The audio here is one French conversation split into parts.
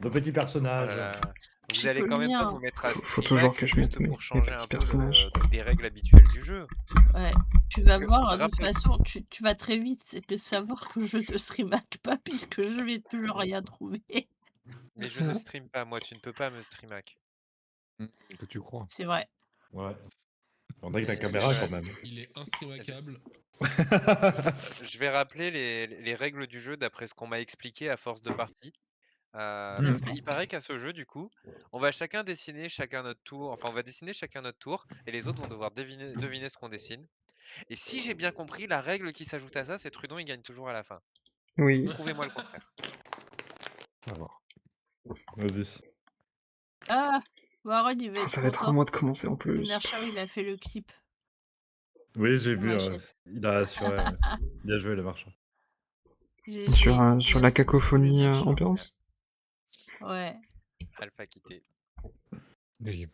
Nos petits Oh là personnages. là. Vous J'ai que allez le quand même pas mien. vous mettre à Faut toujours streamac que je mette juste mes pour mes changer un petits peu personnages. des règles habituelles du jeu. Ouais, tu vas Que voir, de toute rappel façon, tu vas très vite que savoir que je te streamac pas puisque je vais toujours rien trouver. mais je ne stream pas, moi, tu ne peux pas me streamac. Que tu crois. C'est vrai. Ouais. On a que la Est-ce que caméra quand même. Il est instreamacable. Je vais rappeler les règles du jeu d'après ce qu'on m'a expliqué à force de parties. Mmh. Parce qu'il paraît qu'à ce jeu, du coup, on va chacun dessiner chacun notre tour. Enfin, on va dessiner chacun notre tour et les autres vont devoir deviner ce qu'on dessine. Et si j'ai bien compris, la règle qui s'ajoute à ça, c'est Trudon, il gagne toujours à la fin. Oui. Prouvez-moi le contraire. On va voir. Vas-y. Ah! Warren, il va Ah, être ça va être à content. moi de commencer en Le plus. Nerchao, il a fait le clip. Oui, j'ai Sur vu, ma chaîne. il a assuré. Bien joué le marchand. GG. Sur la Merci, le cacophonie Nerchao. ambiance. Ouais. Alpha quitté. Mais il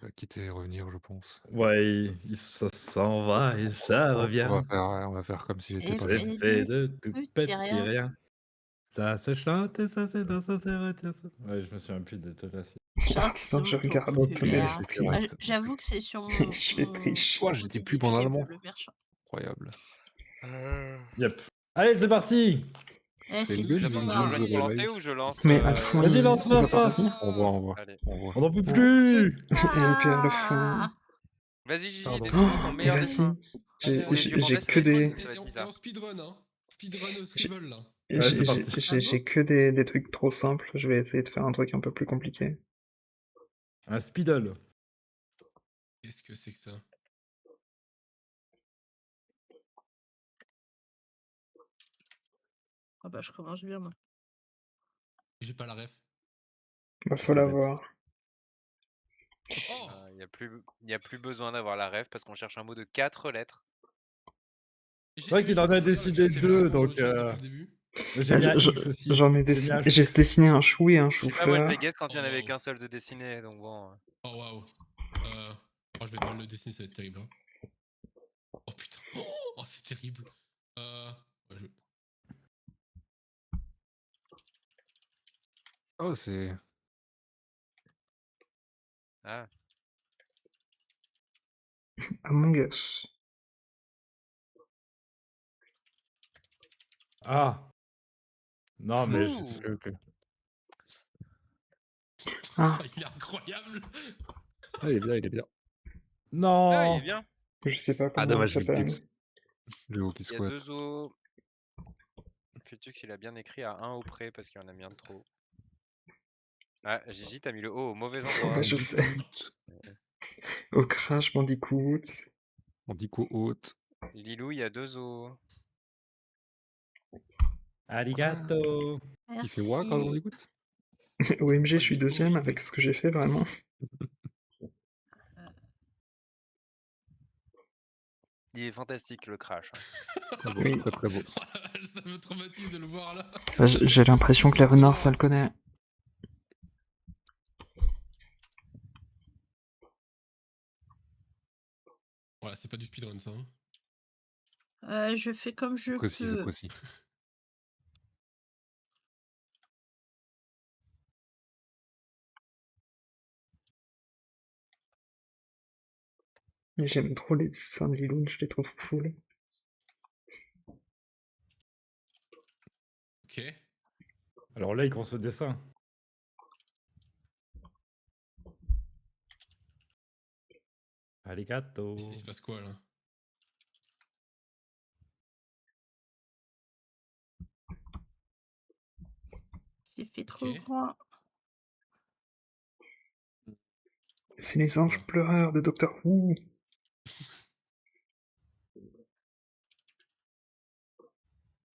va quitter et revenir, je pense. Ouais, ça s'en va et ça revient. On va faire comme s'il était pas C'est là. fait de tout petit petit rien. rien. Ça se chante et ça se danse, ça se retient. Ouais, je me souviens plus de toute la suite. Chanson je regarde populaire. automne, Ah, j'avoue que c'est sur mon Je vais tricher. Oh, j'étais plus en allemand. le Merchant. Incroyable. Yep. Allez, c'est parti. Eh, C'est c'est une du belle J'attends idée. que sport. je Jouer pour live. lancer ou je lance Mais à la fin, Vas-y, il lance, va lance, pas lance. revenir. On voit. Allez. On n'en peut plus. Et puis à la fin. Vas-y, Gigi, Pardon. dessine-nous ton Mais meilleur vas-y. dessin. Allez, les yeux bandés, ça que va être des. ça va être Et bizarre. on speedrun, hein. Speedrun au Scribble, là. Ouais, c'est parti. J'ai que des trucs trop simples. Je vais essayer de faire un truc un peu plus compliqué. Un speedle. Qu'est-ce que c'est que ça? Ah bah, je commence bien, moi. J'ai pas la ref. Bah, C'est faut trop l'avoir. Oh! Il y a plus besoin d'avoir la ref parce qu'on cherche un mot de 4 lettres. C'est vrai qu'il en a décidé deux, donc. Depuis le début. J'ai mis un X aussi. J'en ai J'ai mis dessiné. un J'ai X. dessiné un chou et un Je sais pas, moi je chou-fleur. les guesse quand il y en Oh, avait wow. qu'un seul de dessiné, donc bon. Oh waouh. Oh, je vais mal le dessiner, ça va être terrible. Hein. Oh putain. Oh, c'est terrible. Ouais, Oh, c'est. Ah. Among Us. Ah. Non, mais Ouh. ok. Ah, Il est incroyable. Ah, il est bien, il est bien. Non. Ah, il est bien. je sais pas comment dommage, ça s'appelle. Viltux. Le haut qui Il y a squatte. 2 os. Futux, il a bien écrit à 1 au près parce qu'il y en a bien de trop. Ah, Gigi, t'as mis le O au mauvais endroit. Bah, je sais. Au Crash Bandicoot. On dit qu'au haute. Lilou, il y a 2 os. Arigato. Il fait what quand on Merci. écoute? OMG, je il suis est deuxième horrible. avec ce que j'ai fait vraiment. Il est fantastique le crash. Très beau, Oui. très très beau. Oh la vache, ça me traumatise de le voir là. J'ai l'impression que les renards, ça le connaît. Voilà, c'est pas du speedrun ça. Hein. Je fais comme je Précis, c'est peux. précis. Mais j'aime trop les dessins de Liloun, je les trouve cool. Ok. Alors là, il commence le dessin. Arigato. Il se passe quoi là? J'ai fait trop Ok. grand. C'est les anges Voilà. pleureurs de Doctor Who.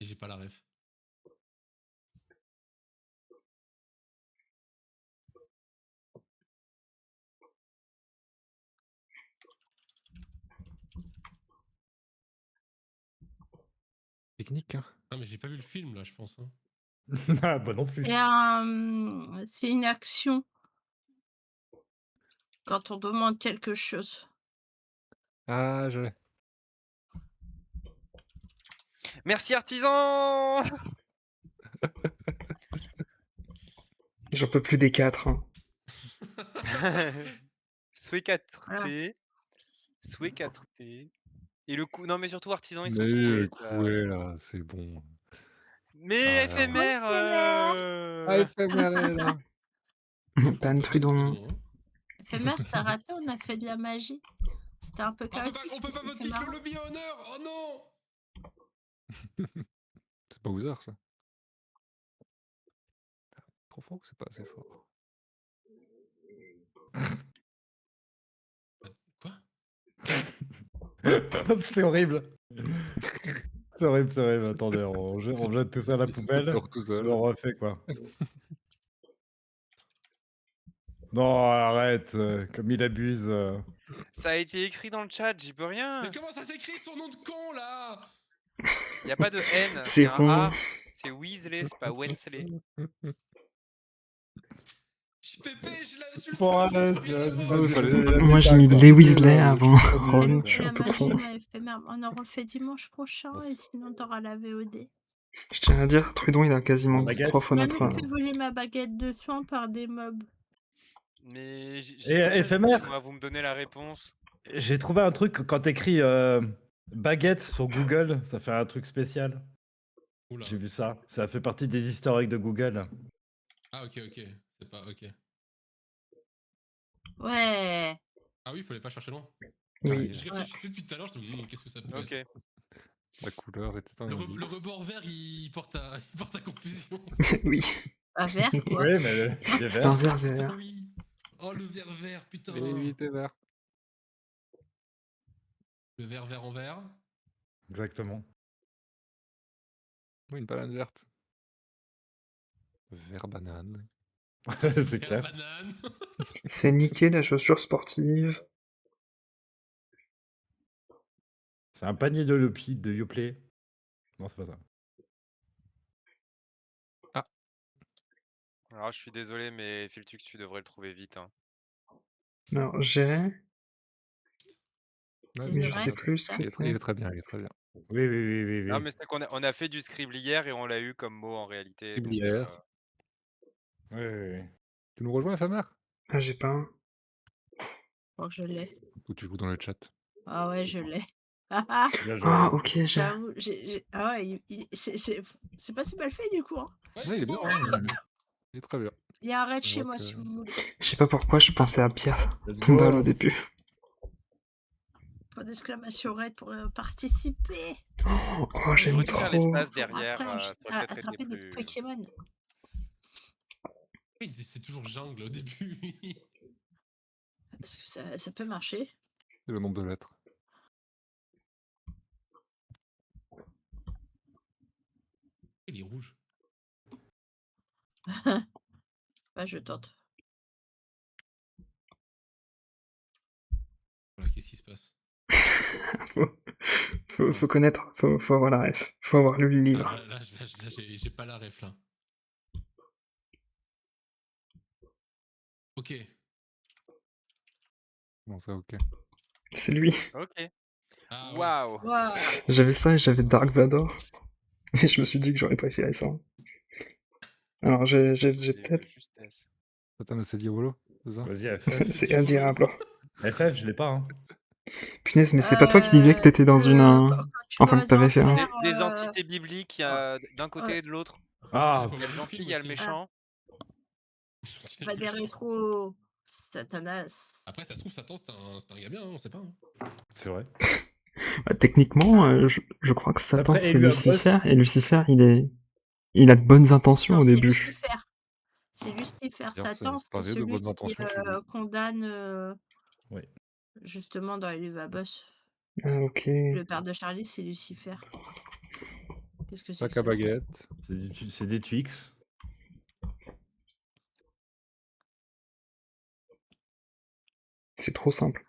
Et j'ai pas la ref. Technique, hein. Ah mais j'ai pas vu le film là, je pense. Hein. Ah, bah non plus. C'est une action quand on demande quelque chose. Ah, je l'ai. Merci artisan. J'en peux plus des 4. Hein. Souhait 4T. Souhait 4T. Et le coup. Non, mais surtout, artisan, ils sont Mais coués. coué là, c'est bon. Mais Ah, éphémère Ah, éphémère est là. Ban Trudon. Hein. Éphémère, t'as raté, on a fait de la magie. C'était un peu Ah, chaotique. on peut pas mais voter c'était que le marrant. lobby à honneur. Oh non. C'est pas Bowser ça. Trop fort ou c'est pas assez fort? Quoi? C'est horrible. C'est horrible, c'est horrible. Attendez, on jette tout ça à la Il se fait poubelle. peur tout seul. Et on refait quoi. Non, arrête, comme il abuse. Ça a été écrit dans le chat, j'y peux rien. Mais comment ça s'écrit son nom de con là? Y a pas de N, C'est c'est un rond. A. C'est Weasley, c'est pas Wensley. Pépé, je le Bon, sais, allez, je peux rien vas-y, avoir. vas-y, Moi, j'ai mis les Weasley avant Ron. Je suis La un peu magie, con. moi, éphémère. On en refait dimanche prochain et sinon t'auras la VOD. Je tiens à dire, Trudon, il a quasiment Baguette. 3 fois On a notre. même fait voler ma baguette de soin par des mobs. Mais éphémère. moi, vous me donnez la réponse. J'ai trouvé un truc quand t'écris baguette sur Google, ça fait un truc spécial. Oula. J'ai vu ça. Ça fait partie des historiques de Google. Ah ok, c'est pas ok. Ouais. Ah oui, il fallait pas chercher loin. Oui. Je réfléchissais depuis tout à l'heure, je me dis qu'est-ce que ça peut Ok. être. La couleur était un Le indice. rebord vert, il porte à confusion. Oui. Pas vert, quoi. Oui, mais il est C'est un vert. vert Putain, vert. oui. Oh, le vert vert, putain. Et lui il était vert. Le vert vert en vert. Exactement. Oui, une banane verte. Vert banane. C'est Vert clair. banane. C'est niqué la chaussure sportive. C'est un panier de Yoplait. Non, c'est pas ça. Alors, je suis désolé, mais Filtux, tu devrais le trouver vite. Hein. Alors, j'ai. C'est Mais je vrai, sais plus ce ça. que Il c'est. est très bien, il est très bien. Oui. Non, mais c'est qu'on on a fait du scribble hier et on l'a eu comme mot en réalité. donc, Criblière. Oui. Tu nous rejoins, éphémère? Ah, j'ai pas un. Je crois que je l'ai. Ou tu joues dans le chat? Ah ouais, je l'ai. Bien joué. Ah, ok, j'ai. J'avoue, ah ouais, c'est pas si mal fait du coup. Hein. Ouais, il est bien. beau, Hein. Il est très bien. Il y a un raid On chez voit moi que- si vous voulez. Je sais pas pourquoi je pensais à Pierre Let's Tombal go. au début. Point d'exclamation raid pour participer. Oh, j'aime J'aurais dû faire trop. l'espace Pour derrière. après Ça aurait peut-être été attraper des plus. Pokémon. Oui, c'est toujours jungle au début. Parce que ça peut marcher. C'est le nombre de lettres. Il est rouge. Bah, je tente. Voilà, qu'est-ce qui se passe? Faut connaître, faut avoir la ref. Faut avoir lu le livre. Ah, là, j'ai pas la ref là. Ok. Comment ça, ok. C'est lui. Ok. Ah, ouais. Waouh. Waouh. J'avais ça et j'avais Dark Vador. Et je me suis dit que j'aurais préféré ça. Alors, j'ai peut-être. Justesse. Attends, c'est Diabolo, c'est ça? Vas-y, FF. C'est El Diablo. FF, je l'ai pas. Hein. Punaise, mais c'est pas toi qui disais que t'étais dans une. quand tu Enfin, vas que t'avais en fait un. faire, Des entités bibliques, il y a d'un côté ouais. et de l'autre. Ah, Il y a le gentil, il y a le méchant. Pas des rétros Satanas. Après, ça se trouve, Satan, c'est un gars bien, hein, on sait pas. Hein. c'est vrai. Bah, techniquement, je crois que Satan Après, il y a c'est eu un Lucifer. boss. Et Lucifer, il a de bonnes intentions Non, au c'est début. Lucifer. C'est Lucifer. D'ailleurs, Satan, c'est c'est pavé de celui bonnes qui intentions chez lui. condamne Oui. justement dans les livres à boss. Ah, ok. Le père de Charlie, c'est Lucifer. Qu'est-ce que c'est Sac que à ça? baguette. C'est des Twix. C'est trop simple.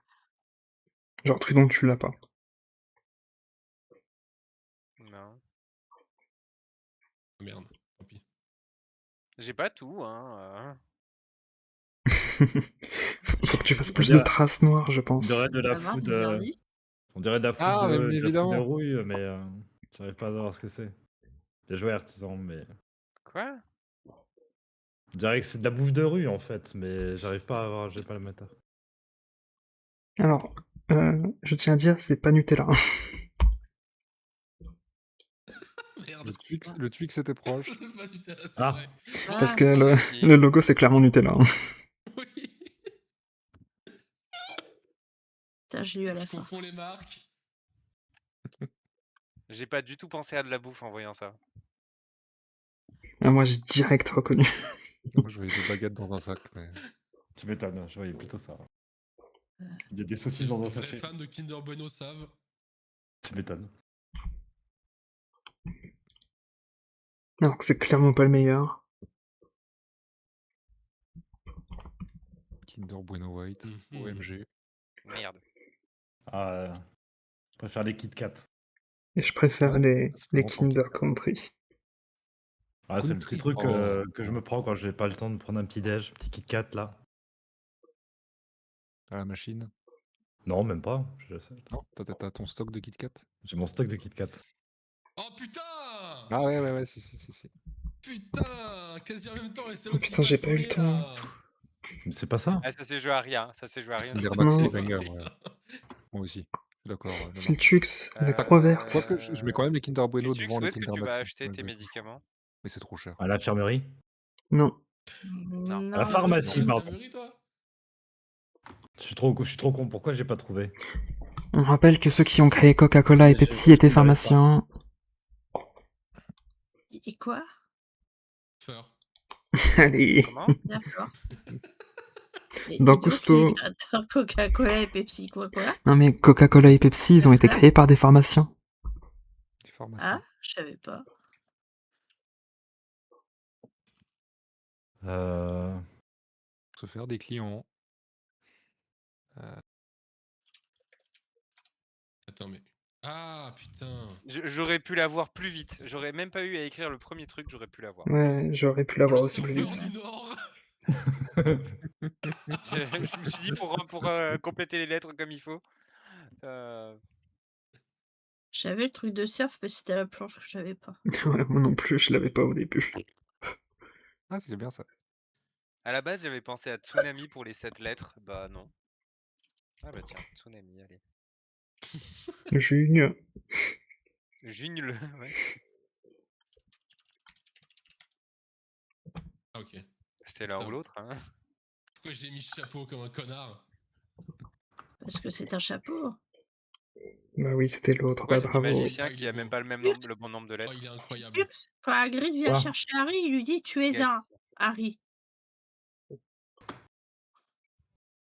Genre, Trudon, tu l'as pas. Non. Ah, merde, tant pis. J'ai pas tout, hein. Faut que tu fasses On plus de dirait- traces noires, je On pense. dirait de la Ça va, food. 10h10. On dirait de la food Ah, mais de la food de évidemment. rouille, mais j'arrive pas à savoir ce que c'est. Bien joué, artisan, mais. Quoi? dirais que c'est de la bouffe de rue en fait, mais j'arrive pas à avoir, j'ai pas la méta. Alors, je tiens à dire, c'est pas Nutella. Merde. Le Twix était proche. C'est pas du tout, c'est Ah. vrai. Parce Ah, que le, aussi. le logo, c'est clairement Nutella. Oui. putain, j'ai eu à la Je fin. confonds les marques. J'ai pas du tout pensé à de la bouffe en voyant ça. Ah, moi, j'ai direct reconnu. Moi, je voyais des baguettes dans un sac. Mais... Tu m'étonnes, je voyais plutôt ça. Il y a des saucisses Les dans un vrais sachet. fans de Kinder Bueno savent. Tu m'étonnes. Alors que c'est clairement pas le meilleur. Kinder Bueno White, Mhm. OMG. Merde. Ah, je préfère les Kit Kat. Et je préfère Ouais, les, ça fait les longtemps Kinder Kit Kat. Country. Ah, c'est le petit Country. truc Oh. que je me prends quand j'ai pas le temps de prendre un petit déj, petit Kit Kat là. À la machine. Non, même pas. Non, t'as ton stock de Kit Kat? J'ai mon stock de Kit Kat. Oh putain. Ah ouais, si. Putain, quasi en même temps, les Oh salauds putain, j'ai pas eu le temps. Mais c'est pas ça. Ah, ça s'est joué à rien. Ça s'est joué à rien. Kinder du tout. Maxi Non. et Banger, ouais. Moi aussi. D'accord. Ouais, non. Filtrux, la croix verte. Quoique, je mets quand même les Kinder Bueno Filtrux, devant où les est-ce que Kinder tu vas Maxi. acheter tes malgré tout. médicaments? Mais c'est trop cher. À l'infirmerie. Non. Non, À la pharmacie, Dans pardon. l'infirmerie, toi. Je suis trop con. Pourquoi j'ai pas trouvé? On rappelle que ceux qui ont créé Coca-Cola et Je- Pepsi étaient j'arrive pas. pharmaciens. Et quoi? Feur. Allez. Comment? D'accord. Et Dans donc, Cousteau. les créateurs Coca-Cola et Pepsi, quoi? Non mais Coca-Cola et Pepsi, ils ont été créés par des pharmaciens. Les pharmaciens. Ah, je savais pas. Se faire des clients. Attends, mais. Ah putain. J'aurais pu l'avoir plus vite. J'aurais même pas eu à écrire le premier truc, j'aurais pu l'avoir. Ouais, j'aurais pu Oh, l'avoir le aussi plus surfeur vite. du Nord. Je me suis dit pour compléter les lettres comme il faut. ça- J'avais le truc de surf, mais c'était la planche que je savais pas. Ouais, moi non plus, je l'avais pas au début. Ah, c'est bien ça. À la base, j'avais pensé à Tsunami pour les 7 lettres. Bah non. Ah bah tiens, Tsunami, allez. Jugne. Jugne-le, ouais. Ah, ok. C'était l'un ou Putain. l'autre. Hein. Pourquoi j'ai mis chapeau comme un connard? Parce que c'est un chapeau. Bah oui, c'était l'autre, Pourquoi bah j'ai mis bravo. magicien Ah, il qui est a même beau. pas le bon nombre de Oh, lettres? il est incroyable. Filtrux, quand Hagrid vient Quoi? chercher Harry, il lui dit tu es Yes. un Harry.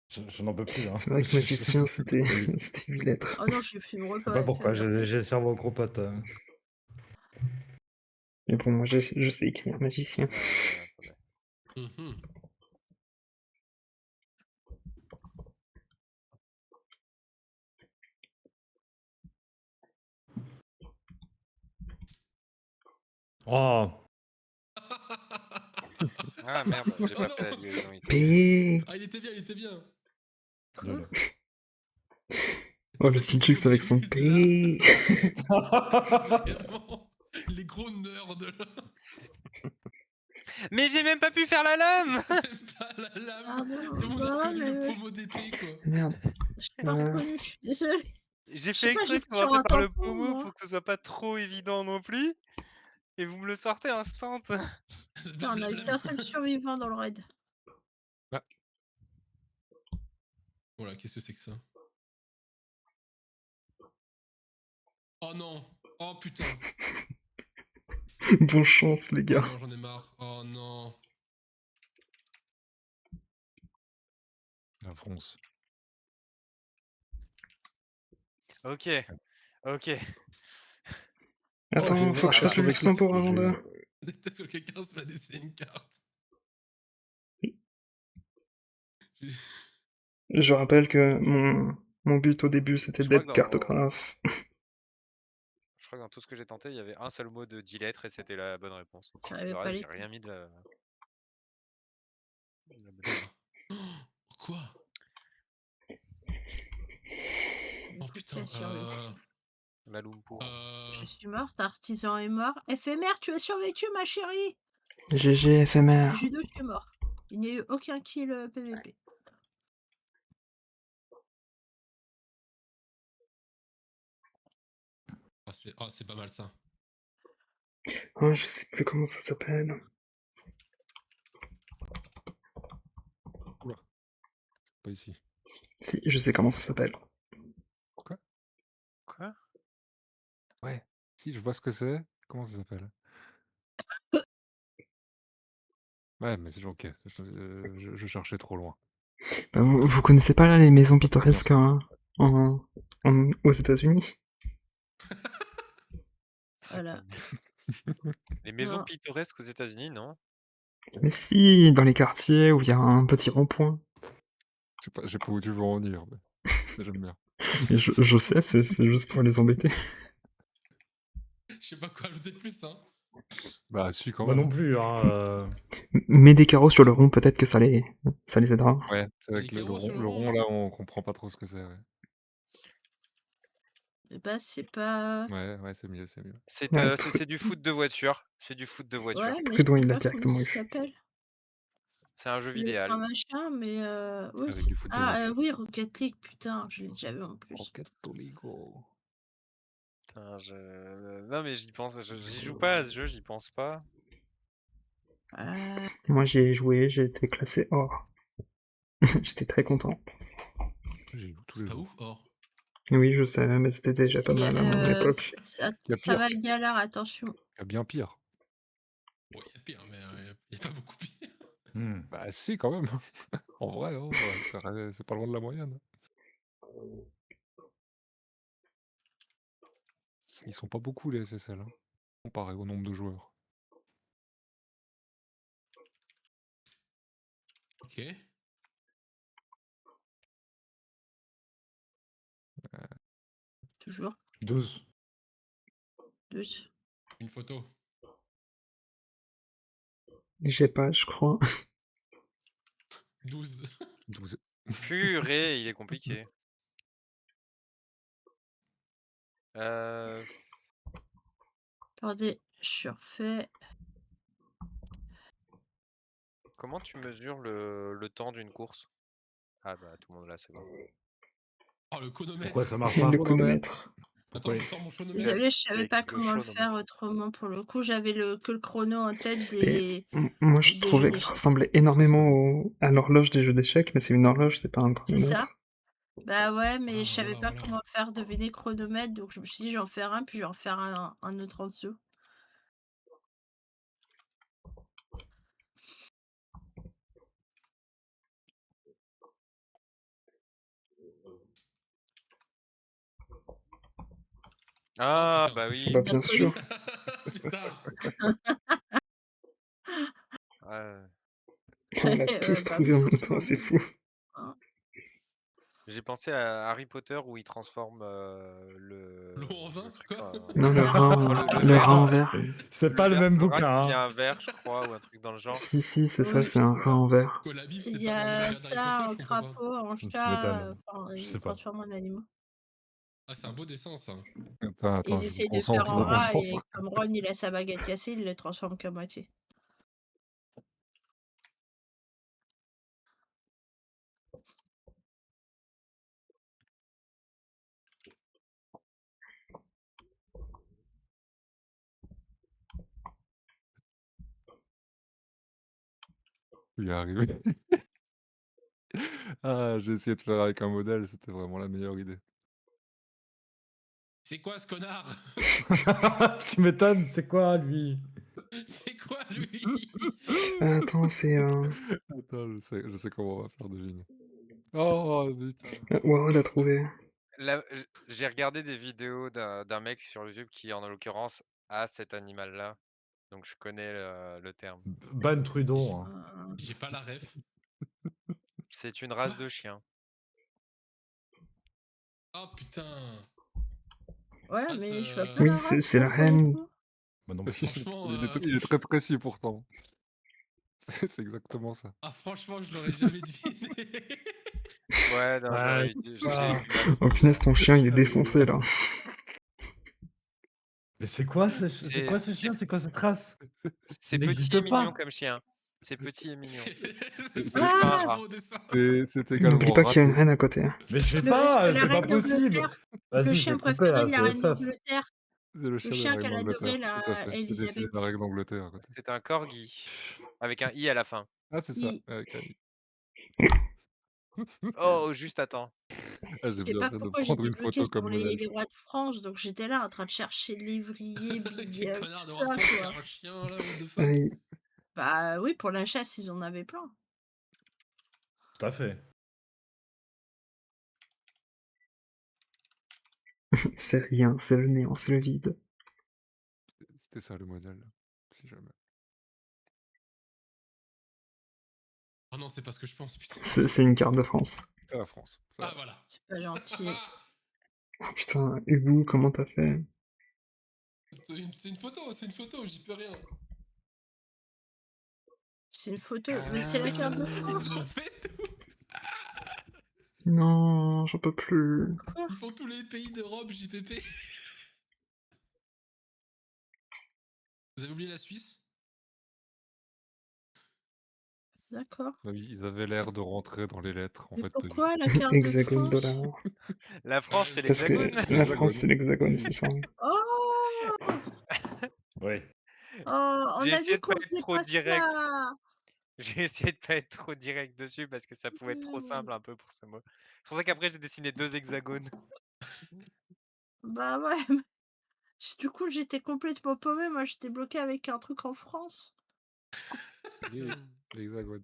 Je n'en peux plus. Hein. C'est vrai que magicien, c'était Oui. c'était 8 lettres. Oh non, je filmerai Je sais pas. pas pourquoi, j'ai le cerveau gros pote. Mais bon, moi je sais écrire magicien. Ouais, Mhm. Oh, Ah merde, j'ai pas Oh fait la non. liaison ici. P. Ah, il était bien, il était bien. désolé. Oh, le Filtrux avec son P. Vraiment. Les gros nerds de là. Mais j'ai même pas pu faire la lame. Même pas la lame. Ah non, Tout le monde a non, reconnu le mais- promo d'été, quoi. Merde. Je l'ai pas reconnu, je suis désolée. J'ai Je sais fait pas, exprès de j'étais sur commencer un par le tampon, promo moi. pour que ce soit pas trop évident non plus. Et vous me le sortez instant. Putain, on a eu qu'un seul survivant dans le raid. Voilà, qu'est-ce que c'est que ça? Oh non. Oh putain. Bonne chance, les Oh gars. non, j'en ai marre. Oh non. La France. Ok, ok. Attends, faut que je fasse le Luxembourg avant de... Peut-être que quelqu'un se va dessiner une carte. Je rappelle que mon but au début, c'était Je crois d'être que dans- cartographe. Je crois que dans tout ce que j'ai tenté, il y avait un seul mot de 10 lettres et c'était la bonne réponse. J'arrivais Le pas à reste, les j'ai rien mis de la... Oh, quoi? Oh putain. La Lumpur. Je suis morte, Artisan est mort. Éphémère, tu as survécu, ma chérie. GG éphémère. Judo, tu es mort. Il n'y a eu aucun kill PVP. Ah, c'est pas mal ça. Oh, je sais plus comment ça s'appelle. Oula. Pas ici. Si, je sais comment ça s'appelle. Quoi? Ouais. Si, je vois ce que c'est. Comment ça s'appelle? Ouais, mais c'est ok. Je cherchais trop loin. Bah, vous connaissez pas là les maisons pittoresques Bien aux États-Unis? Voilà. Les maisons Non. pittoresques aux États-Unis, non? Mais si, dans les quartiers où il y a un petit rond-point. Je sais pas où tu veux en venir, mais j'aime bien. Et je sais, c'est juste pour les embêter. Je sais pas quoi ajouter de plus, hein. Bah, si, quand Moi même. non plus, hein. Mets des carreaux sur le rond, peut-être que ça les aidera. Ouais, c'est avec Les le carreaux sur rond, le le rond, rond, là, on comprend pas trop ce que c'est, ouais. Bah, c'est pas. Ouais, c'est mieux, c'est mieux. Ouais, C'est du foot de voiture. C'est du foot de voiture. Ouais, mais je Trudon, sais il l'a pas comment directement ça eu. s'appelle. C'est un jeu Le vidéo. train machin, mais oui, Avec du foot de ah voiture. oui, Rocket League, putain, je l'ai déjà vu en plus. Rocket Lego. Putain, non mais j'y pense, j'y joue pas à ce jeu, j'y pense pas. Moi, j'y ai joué, j'ai été classé or. J'étais très content. J'ai joué tous C'est les pas jours. ouf, or. Oui, je sais, mais c'était déjà pas mal à l'époque. Ça Y a ça pire. va galère, attention. Il y a bien pire. Bon, il y a pire, mais il y a pas beaucoup pire. Bah si, quand même. En vrai, hein, c'est pas loin de la moyenne. Ils sont pas beaucoup les SSL, hein, comparé au nombre de joueurs. Ok. Toujours 12. 12. Une photo. J'ai pas, je crois. 12. 12. Purée, il est compliqué. Attendez, je refais. Comment tu mesures le temps d'une course? Ah bah tout le monde là, c'est bon. Oh, le chronomètre. Pourquoi ça marche pas un Le chronomètre? chronomètre. Attends, je sors mon chronomètre. Désolée, je savais Avec pas le comment le chronomètre. faire autrement pour le coup. J'avais que le chrono en tête Et des. moi, je des trouvais jeux que ça d'échecs. ressemblait énormément à l'horloge des jeux d'échecs, mais c'est une horloge, c'est pas un C'est ça. chronomètre. Bah ouais, mais Ah, je savais voilà, pas voilà. comment faire deviner chronomètre, donc je me suis dit, je vais en faire un, puis je vais en faire un autre en dessous. Ah putain. bah Ah oui. bah bien sûr. Putain. Ouais. On l'a Ouais, tous bah trouvé en même forcément. temps, c'est fou. Hein. J'ai pensé à Harry Potter où il transforme le L'eau en vin, truc quoi. Non, le rat verre en verre. C'est pas le verre même de rat bouquin, qui devient hein. un verre, je crois, ou un truc dans le genre. Si, c'est ça, Oui. c'est un rat en verre. Que la Bible, Il c'est y pas dans a l'univers d'Harry ça, Potter, en je comprends pas. crapaud, en Tu chat, m'étonnes. enfin, Je ils sais pas. transforment en animaux. Ah, c'est un beau dessin, ça. Attends, Ils je me essayent de concentre, faire je en me rat, et concentre. comme Ron, il a sa baguette cassée, il le transforme qu'à moitié. Il est arrivé. Ah, j'ai essayé de faire avec un modèle, c'était vraiment la meilleure idée. C'est quoi ce connard? Tu m'étonnes, c'est quoi lui? C'est quoi lui? Attends, c'est... Attends, je sais comment on va faire deviner. Oh, putain. Wow, l'a trouvé. Là, j'ai regardé des vidéos d'un mec sur YouTube qui, en l'occurrence, a cet animal-là. Donc je connais le terme. Ban Trudon. Hein. J'ai pas la ref. C'est une race de chien. Oh putain. Ouais, Ah, mais je vois pas Oui, la race, c'est la moi, pour le reine. coup. Bah non, mais Franchement, Il est très précis pourtant. C'est exactement ça. Ah, franchement, je l'aurais jamais deviné. Ouais, non, Ouais, j'ai eu du ah. mal aussi. Oh punaise, ton chien, il est défoncé, là. Mais c'est quoi ce chien? C'est quoi cette race? C'est Il petit n'existe et mignon pas. comme chien. C'est petit et mignon. C'est- C'est pas un un rat. beau dessin. C'est N'oublie également pas qu'il y a une raté. reine à côté. Hein. Mais je sais La pas, c'est pas reine possible. d'Angleterre. Le Vas-y, je chien vais couper préféré là, de la c'est reine FF. d'Angleterre. C'est le Le chien de la chien reine qu'elle d'Angleterre. adorait, Tout à la fait. J'ai dessiné Elisabeth. la reine d'Angleterre à côté. C'est un corgi. Avec un i à la fin. Ah, c'est ça. I. Avec un i. Oh, juste attends. Ah, Je j'ai sais bien pas fait de pourquoi prendre j'étais une bloquée photo comme sur modèle. les rois de France, donc j'étais là en train de chercher lévrier, big Quel connard de tout ça, roi de France, c'est quoi. un chien là, what the fuck. Aïe. Bah oui, pour la chasse, ils en avaient plein. Tout à fait. C'est rien, c'est le néant, c'est le vide. C'était ça le modèle. Si jamais. Oh non, c'est pas ce que je pense, putain. C'est une carte de France. C'est la France. Ça Ah va. voilà. C'est pas gentil. Oh putain, Hugo, comment t'as fait? C'est une photo, j'y peux rien. C'est une photo, mais c'est la carte de France. Ils ont fait tout. Non, j'en peux plus. Quoi? Ils font tous les pays d'Europe, JPP. Vous avez oublié la Suisse? D'accord. Ah oui, ils avaient l'air de rentrer dans les lettres, en Mais fait, pas du tout. pourquoi la carte de Hexagone France? dollar. La France, c'est Parce que l'hexagone. la France, c'est l'hexagone, c'est ça. Oh! Oui. Oh, on J'ai a essayé dit de qu'on pas être faisait trop pas direct. ça! J'ai essayé de pas être trop direct dessus parce que ça pouvait être trop simple un peu pour ce mot. C'est pour ça qu'après j'ai dessiné 2 hexagones. Bah ouais, du coup, j'étais complètement paumée, moi j'étais bloquée avec un truc en France. Oui, l'hexagone.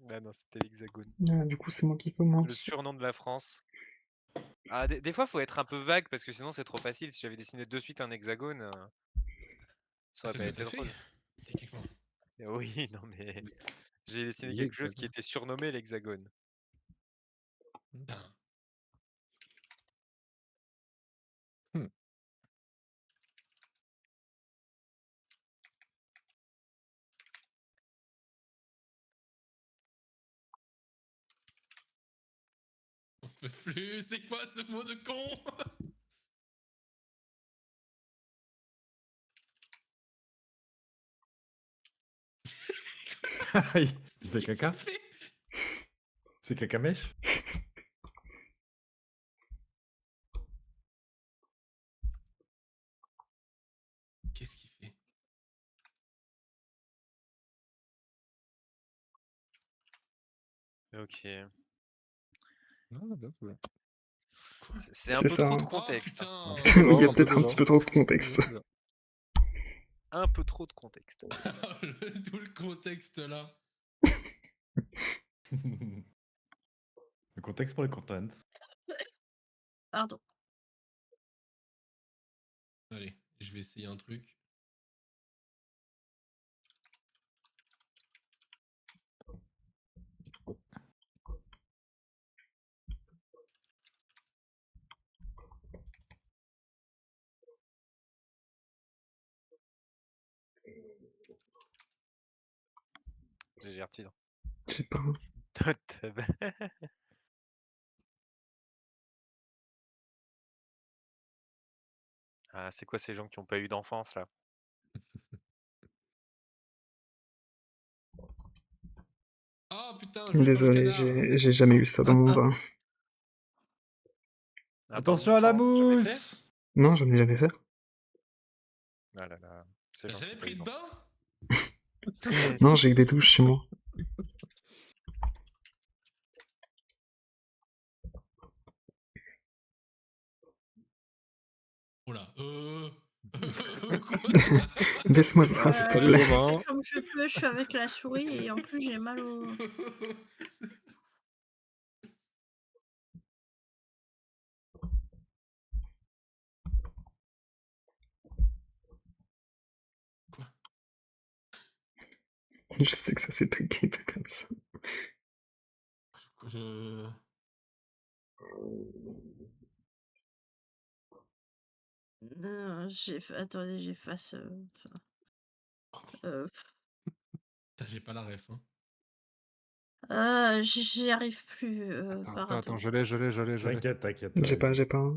Ah non, c'était l'hexagone. Ah, du coup, c'est moi qui Le commence. surnom de la France. Ah, des fois, faut être un peu vague parce que sinon c'est trop facile. Si j'avais dessiné de suite un hexagone, ça aurait C'est pas ce que été t'as fait, drôle. techniquement. Oui, non mais j'ai dessiné quelque chose qui L'hexagone. était surnommé l'hexagone. Putain. Hmm. On peut plus, c'est quoi ce mot de con? Il fait Qu'est-ce caca? qu'il fait? C'est caca mèche? Qu'est-ce qu'il fait? Ok. Ah, bien, c'est bien. C'est un C'est peu ça. trop de hein. Oh contexte. putain. Il y a Un peu peut-être un déjà. petit peu trop de contexte. C'est bien. Un peu trop de contexte. Tout le contexte là. Le contexte pour les contents. Pardon. Allez, je vais essayer un truc. GG artisan. Je sais pas. Ah, c'est quoi ces gens qui ont pas eu d'enfance là? Ah putain, je voulais faire le Désolé, canard. j'ai jamais eu ça dans mon vin. Un Attention à la porte-bouchon, jamais fait? mousse! Non, j'en ai jamais fait. Ah là là, ces T'as gens qui jamais ont pas eu pris de bain? d'enfance. Non, j'ai que des douches chez moi. Oh là, Baisse-moi ça, s'il te Allez, plaît. Je Romain. fais comme je peux, je suis avec la souris et en plus j'ai mal au... Quoi? Je sais que ça s'est pas comme ça. Je... Non, attendez, j'efface... Putain, j'ai pas la ref, hein. J'y arrive plus, Attends, pardon. je l'ai. T'inquiète, t'inquiète. J'ai pas.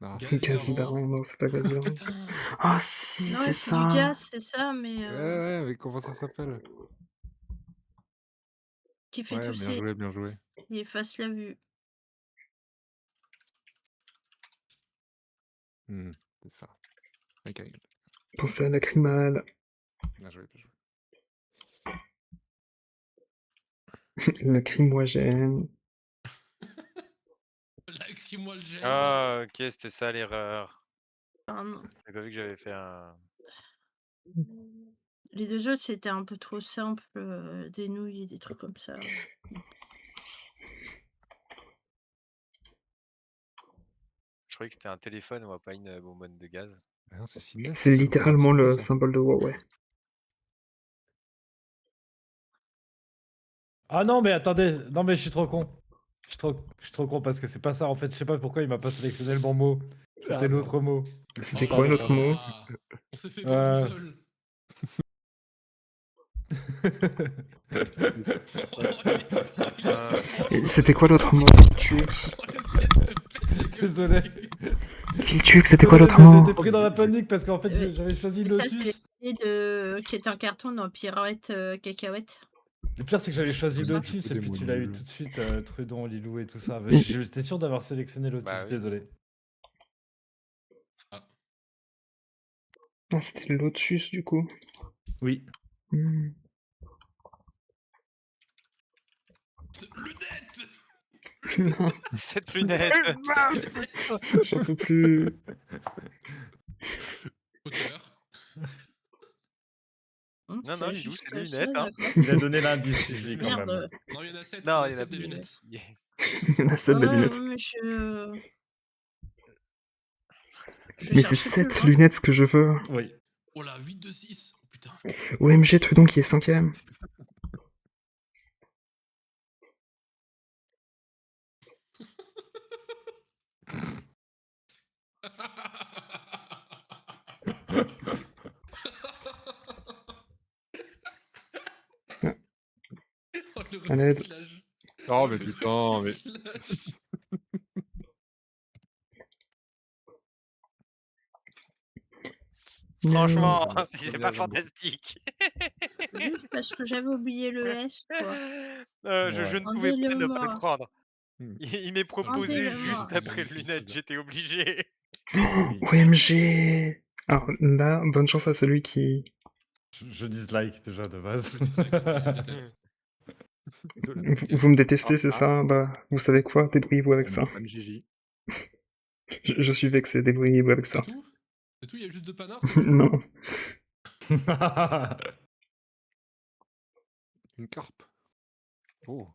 Ah, Gazidaron, non, c'est pas Gazidaron. Putain. Ah si, Non, c'est c'est du ça. gaz, c'est ça, mais ouais, mais comment ça s'appelle? qui fait Ouais, bien tousser. joué, bien joué. Il efface la vue. C'est ça. OK. Pensez à lacrymal. Bien joué, bien joué. Lacrymogène. Lacrymogène. Ah, ok, c'était ça l'erreur. Pardon. J'ai pas vu que j'avais fait un. Les 2 autres, c'était un peu trop simple, des nouilles et des trucs comme ça. Je croyais que c'était un téléphone, moi, pas une bonbonne de gaz. Ah non, c'est Sydney, C'est ça littéralement le représente symbole de Huawei. Ah non, mais attendez, non, mais je suis trop con. Je suis trop con parce que c'est pas ça en fait. Je sais pas pourquoi il m'a pas sélectionné le bon mot. C'était Ah, l'autre mot. C'était Oh quoi là l'autre mot? là. On s'est fait voir tout seul. Et c'était quoi l'autre mot? Filtux. Désolé. Filtux, c'était quoi l'autre Désolé, mais mot? J'étais pris dans la panique parce qu'en fait j'avais choisi Ça, c'est Lotus. l'idée qui est un carton dans Pirate Cacahuète. Le pire c'est que j'avais choisi Ça. Lotus et Des puis mots tu l'as eu nuls. tout de suite, Trudon, Lilou et tout ça. Mais Mais- j'étais sûr d'avoir sélectionné Lotus, Bah oui. désolé. Ah, c'était Lotus du coup. Oui. Hmm. Lunette. Cette lunette. J'en peux plus. Auteur. Non, C'est non, Lilou, juste c'est des ça, lunettes, hein. d'accord. Il a donné l'indice, si je lis quand même. Merde. Non, il y en a 7. Non, il y en a 7 des plus. lunettes. Il y en a 7 de Ouais, lunettes. mais je Mais c'est cherchais plus 7 loin. lunettes que je veux. Oui. Oh là, 8 de 6. Oh putain. OMG, Trudon qui est 5ème. Oh, le À l'aide. recyclage. Oh, mais Le putain, mais. recyclage. Franchement, Bien, si bien, c'est pas bien, bien. fantastique. Juste parce que j'avais oublié le S, quoi. Je ne pouvais pas ne pas le Rendez-le-moi. prendre. Hmm. Il m'est proposé Rendez-le-moi. juste après Magnifique, lunettes, celui-là. j'étais obligé. Oui. OMG. Alors là, bonne chance à celui qui... Je dislike déjà de base. Je dislike aussi, je déteste. Vous me détestez, c'est Ah. ça? Bah, vous savez quoi? Débrouillez-vous avec ça. Même Gigi. Je suis vexé, débrouillez-vous avec C'est ça. tout? C'est tout? Il y a juste 2 panards? Non. Une carpe. Oh.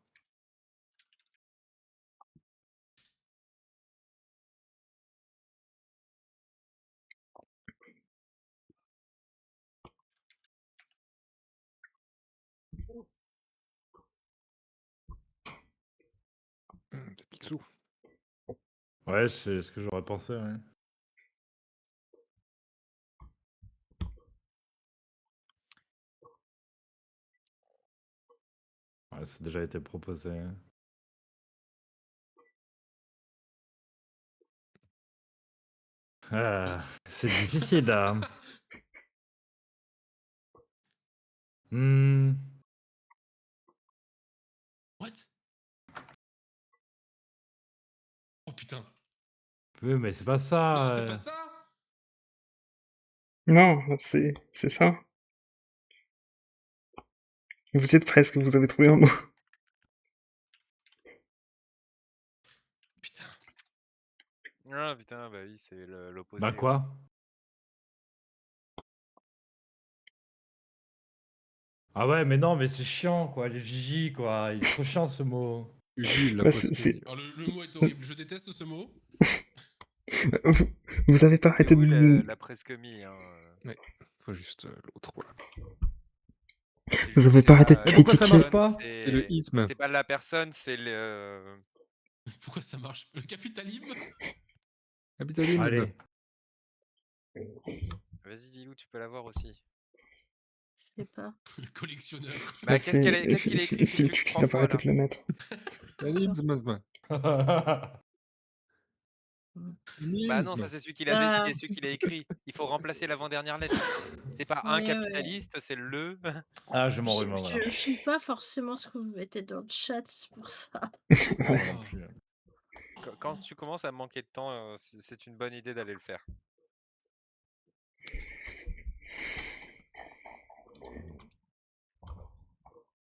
C'est Picsou. Ouais, c'est ce que j'aurais pensé, ouais. Ouais, ça a déjà été proposé. Ah, c'est difficile, là. Hmm. What? Oh putain. Oui, mais c'est pas Non, ça. c'est pas ça? Non, c'est ça. Vous y êtes presque, vous avez trouvé un mot. Putain. Ah putain, bah oui, c'est l'opposé. Bah ouais. quoi? Ah ouais, mais non, mais c'est chiant, quoi, les Gigi, quoi. Il est trop chiant, ce mot. Ugi, il l'a Bah, posté. Alors, le mot est horrible. Je déteste ce mot. Vous avez pas arrêté Lilou de... l'a presque mis. Hein. Faut juste l'autre, voilà. C'est Vous juste avez que pas c'est arrêté de la critiquer. Pourquoi ça marche personne, pas? C'est le isme. C'est pas la personne, c'est le. Pourquoi ça marche? Le capitalisme? Capitalisme. Allez. Vas-y, Lilou, tu peux l'avoir aussi. Je sais pas. Le collectionneur. Bah, Bah, qu'est-ce qu'il a écrit Filtux Filtux, il 3 n'a pas fois arrêté là de le mettre. Capitalisme. Bah non, ça c'est celui qui l'a Bah, dessiné, celui qui l'a écrit. Il faut remplacer l'avant-dernière lettre. C'est pas un ouais, ouais. capitaliste, c'est le. Ah, je m'en Je rumeur, voilà. je lis pas forcément ce que vous mettez dans le chat, c'est pour ça. Moi Ouais. non plus. Quand tu commences à manquer de temps, c'est une bonne idée d'aller le faire.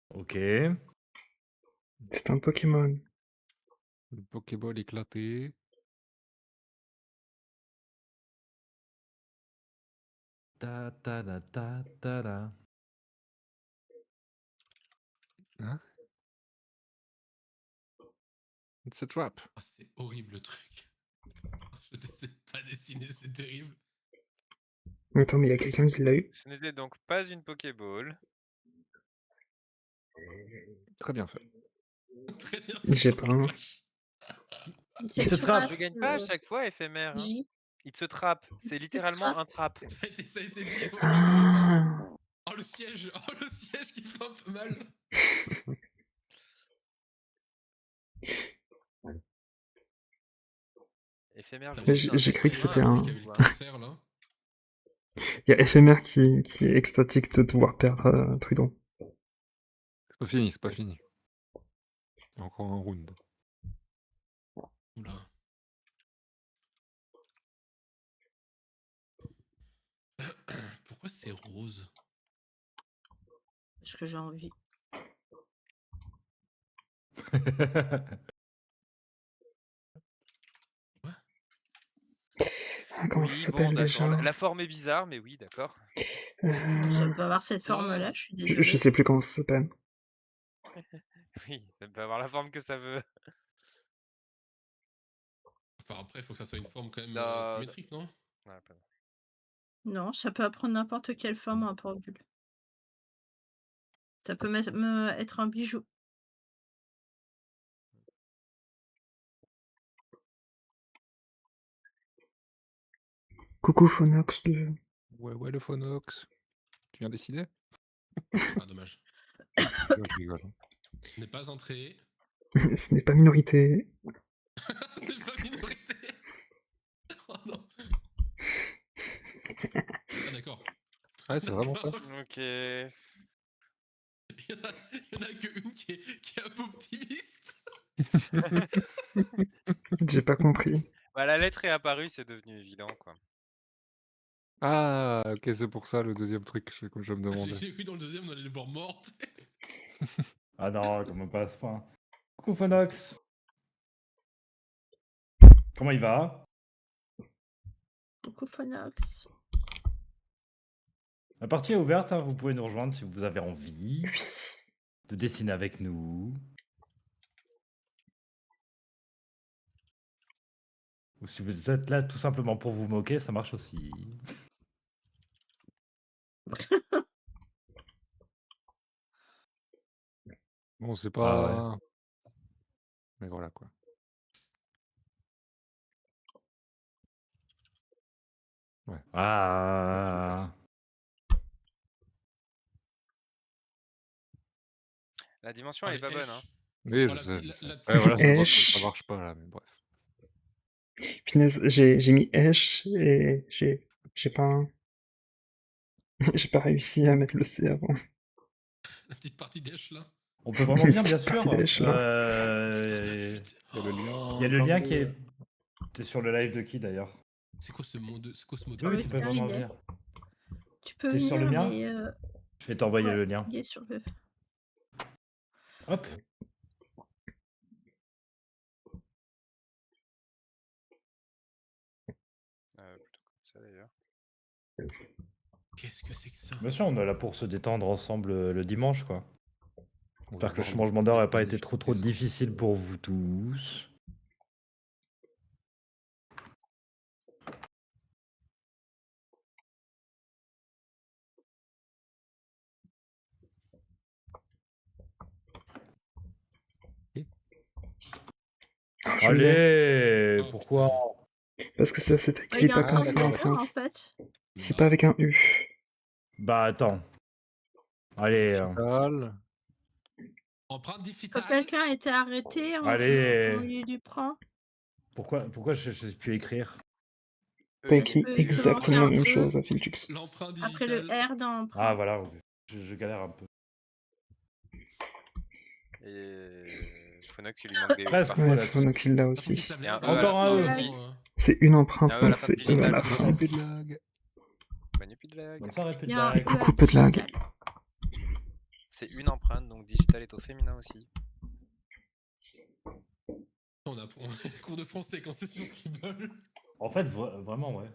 Ok. C'est un Pokémon. Le Pokéball éclaté. Ta ta da ta ta da. Hein? It's a trap. Ah, c'est horrible le truc. Je ne sais pas dessiner, c'est terrible. Attends, mais il y a quelqu'un qui l'a eu. Ce n'est donc pas une Pokéball. Très bien fait. Très bien. J'ai fait, pas oh la un. vache. C'est te sur trappe. la- Je gagne pas à chaque fois, éphémère. Hein. J. Il te trappe. C'est littéralement un trap. Ça a été dit. Oh, Ah. oh, le siège. Oh, le siège qui fait un peu mal. Éphémère, je Putain, Mais suis j'ai un cru que être c'était humain. un- Qui avait le Ouais. cancer là. Il y a Éphémère qui est extatique de devoir perdre Trudon. C'est pas fini, c'est pas fini. Il y a encore un round. Oula. Pourquoi c'est rose? Parce que j'ai envie. Ah, comment ça Oui, s'appelle bon, déjà? d'accord. La forme est bizarre, mais oui, d'accord. Ça peut avoir cette Ouais. forme-là, je suis Je désolée. sais plus comment ça s'appelle. Oui, ça peut avoir la forme que ça veut. Enfin, après, il faut que ça soit une forme quand même Non, symétrique, non? Ouais, pardon. Non, ça peut prendre n'importe quelle forme, un pendule. Ça peut être un bijou. Coucou Phonox 2. Ouais, le Phonox. Tu viens décider? Ah, dommage. Je rigole. N'est pas entré. Ce n'est pas minorité. Ce n'est pas minorité. Oh non. Ah, d'accord. Ouais, c'est vraiment ça. D'accord. Ok. Il y en a qu'une qui est un peu optimiste. J'ai pas compris. Bah, la lettre est apparue, c'est devenu évident, quoi. Ah, ok, c'est pour ça le deuxième truc, comme je me demandais. J'ai vu dans le deuxième, on allait le voir morte. Ah non, comment pas à ce point. Coucou Phonox. Comment il va? Coucou Phonox. La partie est ouverte, hein, vous pouvez nous rejoindre si vous avez envie de dessiner avec nous. Ou si vous êtes là tout simplement pour vous moquer, ça marche aussi. Bon, c'est Ah ouais. pas. Mais voilà quoi. Ah. La dimension, elle est pas bonne, hein. Oui, Oh, je sais, je la sais. petite- Ouais, voilà, ça Esh. marche pas là, mais bref. Punaise, j'ai mis Esh et j'ai pas j'ai pas réussi à mettre le C avant. La petite partie d'Esh là. On peut vraiment bien, bien Petite sûr. partie d'Esh, là. Il y a le lien. Il y a le lien qui est. bleu. T'es sur le live de qui d'ailleurs? C'est quoi ce mot de Oui, Oui, tu peux vraiment terminé. venir. Tu peux T'es sur le venir, mien? mais Je vais t'envoyer ouais, le lien. il est sur le. Hop. Plutôt comme ça, d'ailleurs. Qu'est-ce que c'est que ça? Bien sûr, on est là pour se détendre ensemble le dimanche, quoi. On va J'espère que le voir changement d'heure n'a pas la été trop difficulté, ça. difficile pour vous tous. Ah, je l'ai. Allez, Oh, pourquoi? Parce que ça s'est Ouais, écrit il est en pas train comme de ça en le faire en pointe. fait. C'est pas avec un U. Bah attends. Allez. Digital. Empreinte Quand digitale. quelqu'un a été arrêté, on Allez. lui prend. Pourquoi je sais plus écrire? T'as écrit il peut exactement la manquer un même peu. chose à Filtux. L'emprunt Après le digital. R dans Ah emprunt. voilà, je galère un peu. Et Phonox, il lui manque des E. Presque par Ouais, Phonox. Phonox il l'a Ah, faut qu'il aussi. se lave Et les un mains. E à la Encore fin un E. aussi. C'est une empreinte, Ah ouais, la donc fin c'est E à digitale, la tout fin. Bonne nuit, de lag. Bonne nuit, plus de lag. Bonne soirée, plus Il de y a un lag. E Coucou, à peu de lag. digital. C'est une empreinte, donc digital est au féminin aussi. On a cours de français quand c'est sur Scribble. En fait, vraiment, ouais.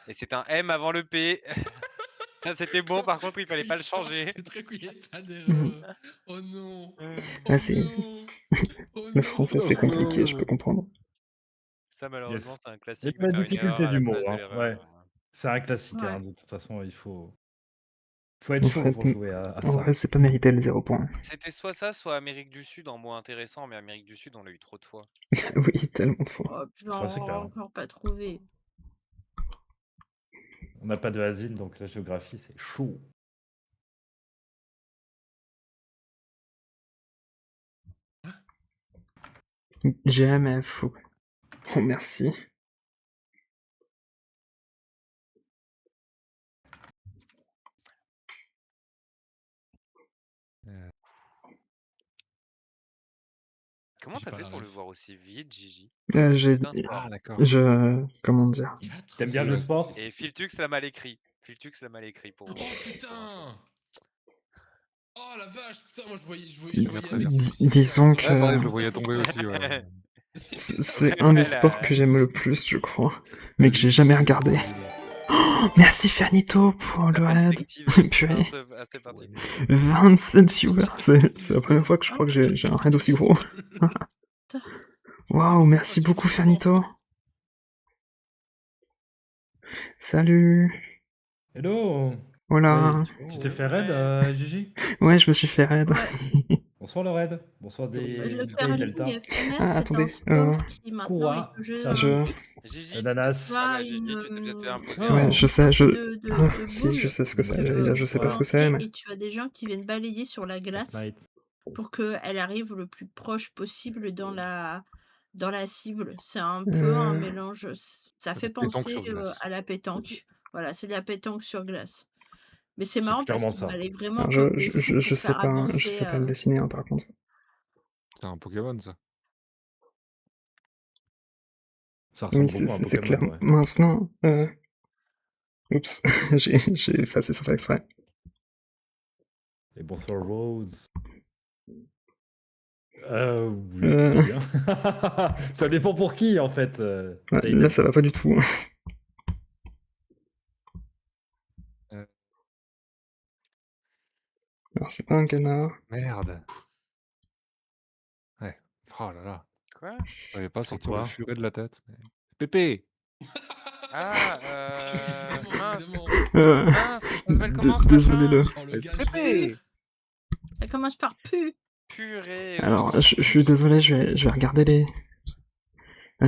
Et c'est un M avant le P. Ça, c'était bon, par contre, il fallait pas le changer. C'est très cool, il y a pas d'erreur. Oh non. Oh Ah, c'est- non. Oh Le non. français c'est compliqué, je peux comprendre. Ça, malheureusement, Yes. c'est un Il y a classique pas de de faire une erreur difficulté à du la mot, place de hein, l'erreur. ouais. C'est un classique, Ouais. hein, de toute façon, il faut être En chaud vrai, pour jouer à en ça. vrai, c'est pas mérité le 0 point. C'était soit ça, soit Amérique du Sud en mots intéressants, mais Amérique du Sud, on l'a eu trop de fois. Oui, tellement de fois. Oh, je l'ai Ouais, c'est clair. encore pas trouvé. On n'a pas de asile, donc la géographie, c'est chaud. GMF. Oh, merci. Comment J'ai t'as pas fait la pour le ref. voir aussi vite, Gigi? J'ai... C'est un sport. Ah, d'accord. Comment dire? T'aimes bien le sport? Et Filtux l'a mal écrit. Filtux l'a mal écrit pour. Oh pour info. putain. Oh la vache, putain, moi je voyais très avec bien. du ciel, Disons là. que- Ouais, pareil, je Comme le ça. voyais tomber aussi, ouais. C'est un des Ouais, sports là. que j'aime le plus, je crois. Mais que j'ai jamais regardé. Oh, merci Fernito pour La le raid. perspective Purée. assez partie. 27 viewers, c'est la première fois que je crois que j'ai un raid aussi gros. Waouh, merci beaucoup Fernito. Salut. Hello! Voilà. Tu t'es fait raid, Gigi? Ouais, je me suis fait raid. Bonsoir le raid. Bonsoir des Le Delta. curling éphémère, Ah, c'est attendez, un sport qui maintenant Quoi? est jugé Ça, un Gigi, Ananas. voilà, Gigi, tu t'es bien fait imposer. Oh. Ouais, hein. je sais, de Si, boule je sais ce que c'est. que, J'allais dire, je sais pas ce que c'est, mais... Et tu as des gens qui viennent balayer sur la glace Night. pour qu'elle arrive le plus proche possible dans la cible. C'est un peu un mélange, ça fait Pétanque penser, sur glace. à la pétanque. Voilà, c'est de la pétanque sur glace. Mais c'est C'est marrant parce clairement qu'ils ça. balaient vraiment Alors, comme des fous je pour sais faire pas, avancer, je sais pas le dessiner, hein, par contre. C'est un Pokémon, ça. Ça ressemble Oui, beaucoup à un c'est clair. Pokémon, ouais. Mince, non. Oups, j'ai effacé sans faire exprès. Et bonsoir Rose. Oui, plutôt bien. Ça dépend pour qui, en fait. Ouais, là, ça va pas du tout. Alors, c'est pas un canard. Merde. Ouais. Oh là là. Quoi? J'arrivais pas à C'est sortir quoi le furet de la tête. Mais... Pépé! Ah, mince. Évidemment. Mince, ça s'appelle comment ce Désolé-le. machin? Oh, le gars, Pépé! Ça commence par pu. Purée. Alors, je suis désolé, je vais regarder les...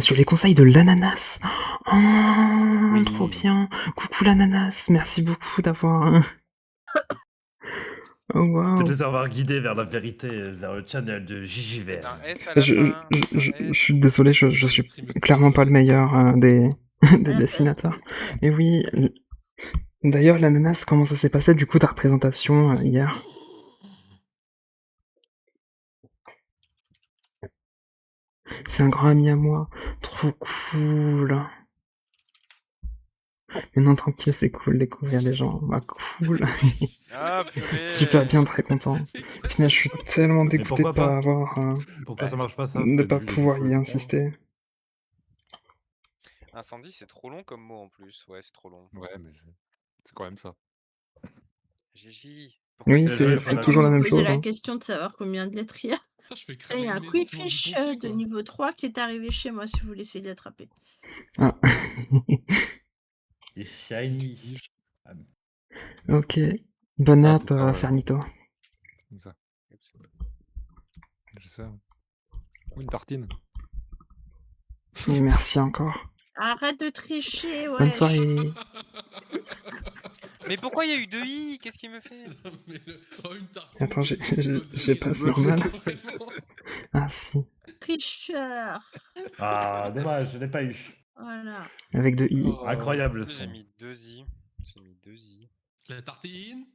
sur les conseils de l'ananas. Oh, Oui. trop bien. Coucou l'ananas, merci beaucoup d'avoir... Oh, wow. De les avoir guidés vers la vérité, vers le channel de Gigi Un Vert. S à la fin. Je suis désolé, je suis clairement pas le meilleur des dessinateurs. Mais oui, d'ailleurs, l'ananas, comment ça s'est passé du coup ta représentation hier? C'est un grand ami à moi. Trop cool. Mais non, tranquille, c'est cool de découvrir des gens. Bah, cool. Ah, purée. Super bien, très content. Putain, je suis tellement dégoûté de pourquoi pas pas avoir... Pourquoi ça marche pas, ça? de pas Début, pouvoir début, y faut insister. Incendie, c'est trop long comme mot en plus. Ouais, c'est trop long. Ouais, mais c'est quand même ça. Gigi. Oui, Désolé, c'est Fanax. toujours la Vous même posez chose. la hein. question de savoir combien de lettres il y a. Putain, je fais Il cramer y a une un maison, tout le monde Quickfish du pompier, de quoi. niveau 3 qui est arrivé chez moi si vous voulez essayer de l'attraper. Ah. Et shiny. Ok. Bonne Ah, app, faut faire, ouais. Fernito. Comme ça. Je sais. Ou une tartine. Oui, merci encore. Arrête de tricher, Bonne wesh. soirée. Mais pourquoi il y a eu 2 i? Qu'est-ce qu'il me fait? Non, mais oh, une tartine. Attends, qui explose de j'ai rire. pas ce normal. Vraiment. Ah si, Tricheur. Ah, dommage, je l'ai pas eu. Voilà. avec 2 i. Oh, Incroyable le J'ai son. mis 2 i. J'ai mis 2 i. La tartine.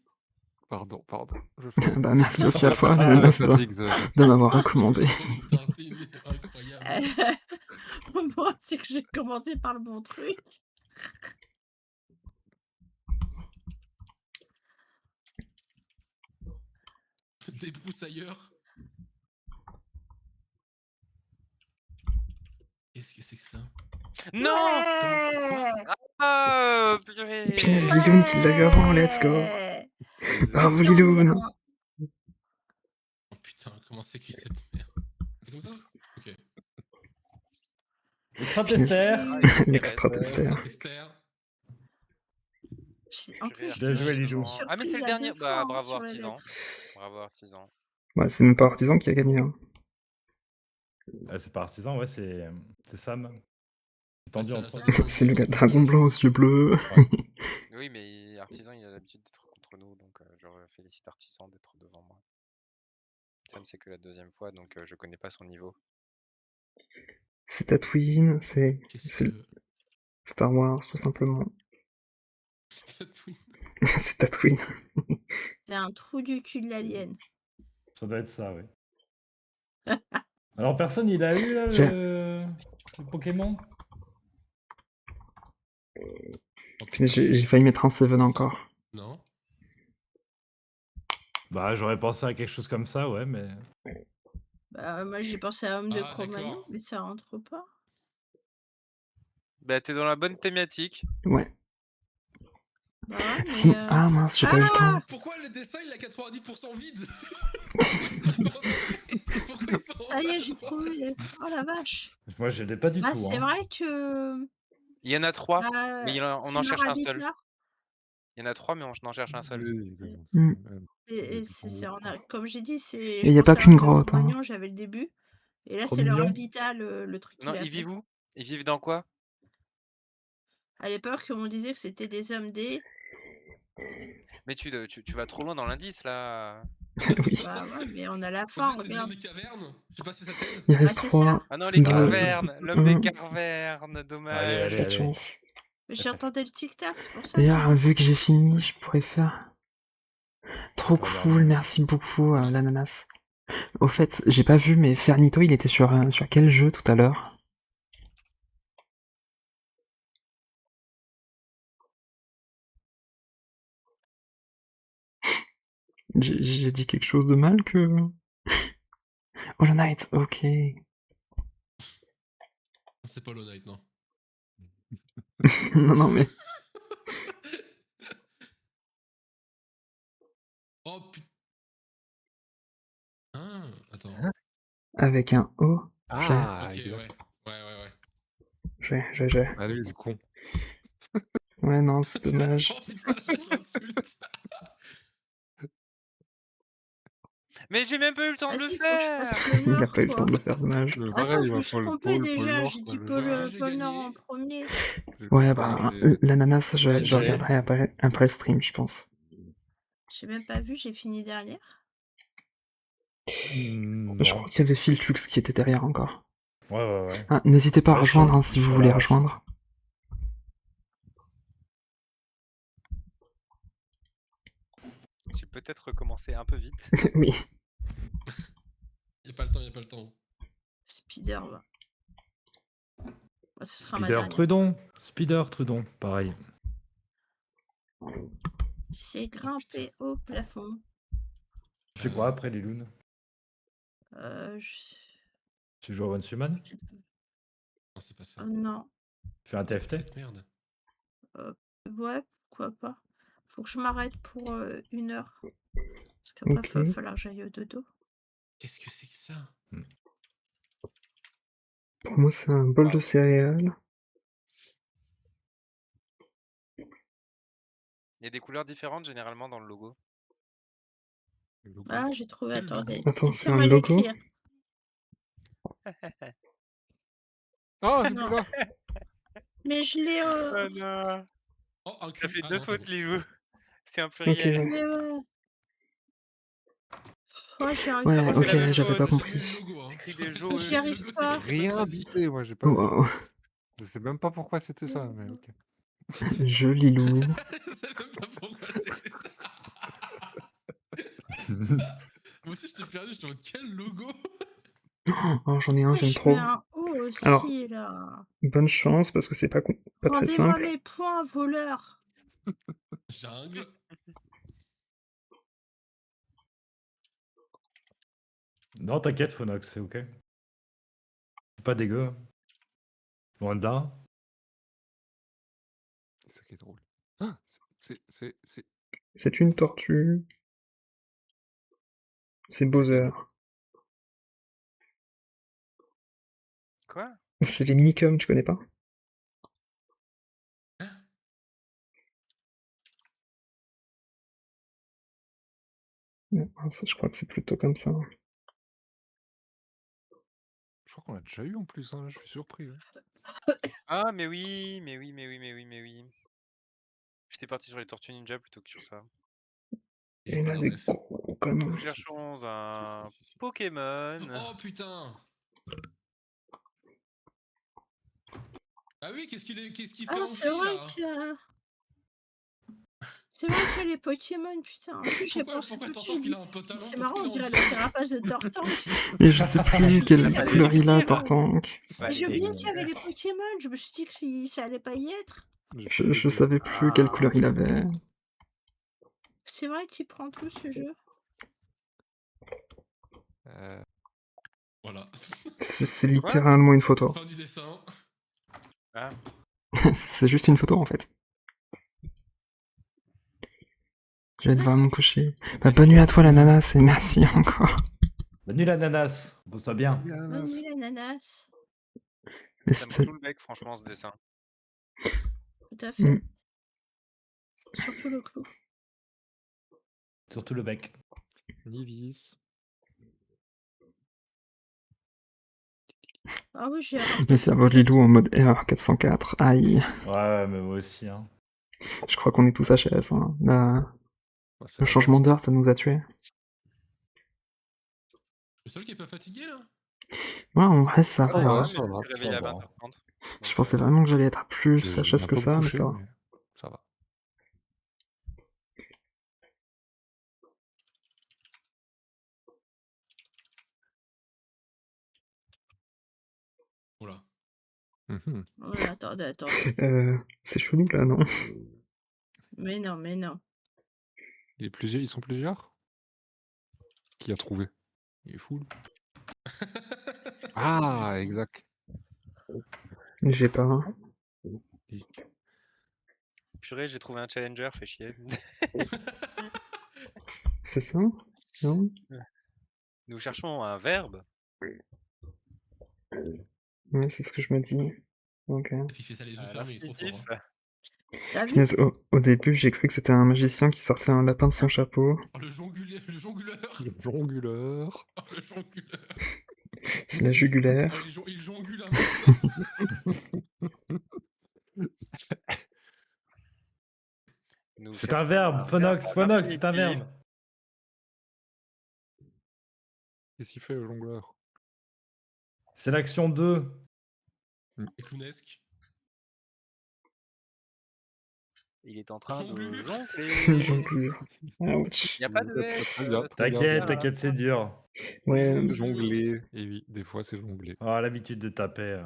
Pardon. Je Bah merci aussi à toi, Ah, l'ananas, ça de fatigue, ça fatigue. m'avoir recommandé. Une tartine incroyable. Moi, c'est que j'ai commencé par le bon truc. Débroussailleur. Qu'est-ce que c'est que ça? Non! Ouais. Ah, purée! Punaise, Liloun qui l'a eu avant, let's go. Ouais. Bravo Attends, Liloun. mais Oh putain, comment c'est cuit cette merde? C'est comme ça? Ok. Extra Punaise. tester. L'extra tester. Tester. En plus, Purée, Bien joué, je Lilou. suis Ah, mais c'est le surprise à dernier. 2 Bah, fois, hein, bravo sur les artisan. lettres. Bravo artisan. Ouais, c'est même pas Artisan qui a gagné. Hein. C'est pas artisan, ouais, c'est Sam. C'est tendu Ah, entre c'est eux. la seule C'est le gars dragon blanc aux yeux bleus. Oui, mais artisan, il a l'habitude d'être contre nous, donc je félicite artisan d'être devant moi. Sam, c'est que la 2e fois, donc je connais pas son niveau. C'est Tatooine, c'est Qu'est-ce que. Star Wars, tout simplement. Tatooine. C'est Tatooine. C'est un trou du cul de l'alien. Ça doit être ça, oui. Alors, personne, il a eu là, J'ai- le Pokémon? Oh, Punaise, putain. j'ai failli mettre un Seven encore. Non. Bah, j'aurais pensé à quelque chose comme ça, ouais, mais. Bah, moi, j'ai pensé à Homme de Ah, Cro-Magnon, d'accord. mais ça rentre pas. Bah, t'es dans la bonne thématique. Ouais. Bah ouais, mais Si... Ah mince, j'ai pas eu le temps. Pourquoi le dessin il a 90% vide? Pourquoi ils sont Ça y est, j'ai trouvé. Oh la vache. Moi, je l'ai pas du Bah, tout. c'est Hein. vrai que Il y en a 3, bah, mais on c'est en leur cherche un seul. habitat. Il y en a 3, mais on en cherche un seul. Oui, Mm. Et comme j'ai dit, Et je y a pas pensais à qu'une Homme de grotte. Hein. Cro-Magnon, j'avais le début. Et là, Trop c'est leur mignon. habitat, le truc Non, qu'il a ils fait. vivent où? Ils vivent dans quoi? À l'époque, on disait que c'était des hommes des. Mais tu vas trop loin dans l'indice là. Oui. Bah ouais, mais on a la En fin, fait, c'est des regarde. des cavernes. Je sais pas si ça t'aide. Il reste Bah, c'est ça. 3. Ah non, les Deux. cavernes, l'homme des Un. cavernes, dommage. Allez, Pas de chance. Mais j'entendais le tic-tac, c'est pour ça que D'ailleurs, j'ai vu dit que j'ai fini, je pourrais faire. Trop cool, merci beaucoup, l'ananas. Au fait, j'ai pas vu, mais Fernito, il était sur quel jeu tout à l'heure? J'ai dit quelque chose de mal que. Hollow Knight, ok. C'est pas Hollow Knight, non. non, mais. Oh putain. Ah, attends. Avec un O. Ah, Ok, exact. ouais. J'ai. Allez, du con. Ouais, non, c'est dommage. Oh putain, je l'insulte. Mais j'ai même pas eu le temps de le Vas-y, faut que je fasse faire. le Il a Nord, pas eu le temps quoi. de le faire, dommage. Mais Attends, pareil, je me bah, suis Paul, trompée Paul déjà, Nord, j'ai quoi, dit le Paul, jeu. j'ai Paul Nord gagné. en premier. Ouais, bah, l'ananas, je Vas-y. regarderai après le stream, je pense. J'ai même pas vu, j'ai fini dernière. Je Non. crois qu'il y avait Philtux qui était derrière encore. Ouais. Ah, n'hésitez pas à Ouais, rejoindre hein, je si vous suis voulez là. rejoindre. J'ai peut-être recommencé un peu vite. Oui. Y'a pas le temps. Spider, va. Bah, ce sera ma Spider dernière. Trudon, pareil. C'est grimpé au plafond. Tu fais quoi après les loons? Tu joues à One Suman? Non, c'est pas ça. Non. Tu fais un C'est quoi TFT? cette merde. Ouais, pourquoi pas. Faut que je m'arrête pour 1 heure. Parce qu'après, Ok. il va falloir que j'aille au dodo. Qu'est-ce que c'est que ça? Pour moi, c'est un bol de céréales. Il y a des couleurs différentes généralement dans le logo. Le logo. Ah, j'ai trouvé, Quel logo? attendez. Attends, c'est un Laissez-moi logo? l'écrire. Ah, c'est Non. là. Mais je l'ai. Oh non. Oh, un T'as cul. fait Ah 2 non, c'est fautes, bon. Lilou. C'est un Ok, pluriel. ouais. Mais ouais. Oh, j'y arrive Ouais, T'as pas. fait la ok, même j'avais faute. pas On a jamais compris. eu le logo, hein. Écrit des Le jaune. J'y arrive logo, pas. c'était même Rien pas dit. dicté, moi j'ai pas vu. Wow. Je sais même pas pourquoi c'était ça, mais ok. Joli loup. Je sais même pas pourquoi c'était ça. Moi aussi, j'étais perdu, j'étais en mode quel logo? Oh, j'en ai un, Ah, j'aime je mets trop. un O Alors, aussi, là. bonne chance parce que c'est pas très Rendez-moi simple. mes points, voleur. Jungle. Non, t'inquiète, Phonox, c'est ok. C'est pas dégueu. Loin de là. C'est ça qui est drôle. Ah, c'est. C'est une tortue. C'est Bowser. Quoi? C'est les Minicums, tu connais pas? Non, ça, je crois que c'est plutôt comme ça. Je crois qu'on l'a déjà eu en plus, hein, là, je suis surpris. Ouais. Ah, mais oui, mais oui, mais oui, mais oui, mais oui. J'étais parti sur les Tortues Ninja plutôt que sur ça. Et Et j'ai pas là, la les ref. gros comme... Nous cherchons un Si. Pokémon. Oh putain! Ah oui, qu'est-ce qu'il fait Ah, en c'est gris vrai là? qu'il y a. C'est vrai qu'il y a les Pokémon, putain. En plus, j'y ai pensé Pourquoi tout de t'entends suite. qu'il J'ai a un dit, pantalon? c'est Pourquoi marrant, il on est en dirait la jean? carapace de Tortank. Mais je sais plus quelle Fallait couleur il a, l'écrire. Tortank. Mais Fallait j'ai oublié qu'il y l'écrire. avait les Pokémon. Je me suis dit que ça allait pas y être. Je savais plus quelle couleur il avait. C'est vrai qu'il prend tout ce jeu. Voilà. C'est littéralement une photo. Fin du dessin. Ah, C'est juste une photo en fait. Je vais devoir me coucher. Bah, bonne nuit à toi l'ananas et merci encore. Bonne nuit, l'ananas. Repose-toi bien. Bonne nuit, l'ananas. Mais ça me c'est- fout le bec, franchement, ce dessin. Tout à fait. Mm. Surtout le clou. Surtout le bec. Nivis. Ah oui, j'ai Le cerveau de Lilou en mode erreur 404. Aïe. Ouais, mais moi aussi. Hein. Je crois qu'on est tous HS. Hein. Là, Bah, c'est le la changement merde. d'heure, ça nous a tués. Le seul qui est pas fatigué là? Ouais, en vrai, ça Ah, ça va. va, ça mais je me va, suis réveillé ça à va. 20h30. Je pensais vraiment que j'allais être plus J'ai HS un que peu ça, mais couché, ça va. mais ça va. Oula. Mhm. Ouais, attendez. C'est chelou là, non? Mais non, mais non. Ils sont plusieurs? Qui a trouvé? Il est full. Ah, Il est fou. exact. J'ai pas. Purée, j'ai trouvé un challenger, fait chier. C'est ça? Non? Nous cherchons un verbe. Ouais, c'est ce que je me dis. Ok. Et puis il fait ça les yeux fermés, il est trop fort. L'infinitif. Hein. T'as vu? Punaise, au début, j'ai cru que c'était un magicien qui sortait un lapin de son chapeau. Oh, le jonguleur! Le jonguleur. Oh, le jonguleur! C'est la jugulaire. Oh, il jongule un peu. Nous C'est un cherchons verbe, Phonox, verbe à Phonox, c'est un l'infinitif. verbe. Qu'est-ce qu'il fait, le jongleur? C'est l'action 2. Et clownesque. Il est en train de Jonglure. jongler. Jonglure. Ouch. Il n'y a pas de S. Très bien, c'est très bien. T'inquiète, ça. t'inquiète, c'est dur. Ouais, Jongler. Et oui, des fois, c'est jongler. Oh, l'habitude de taper.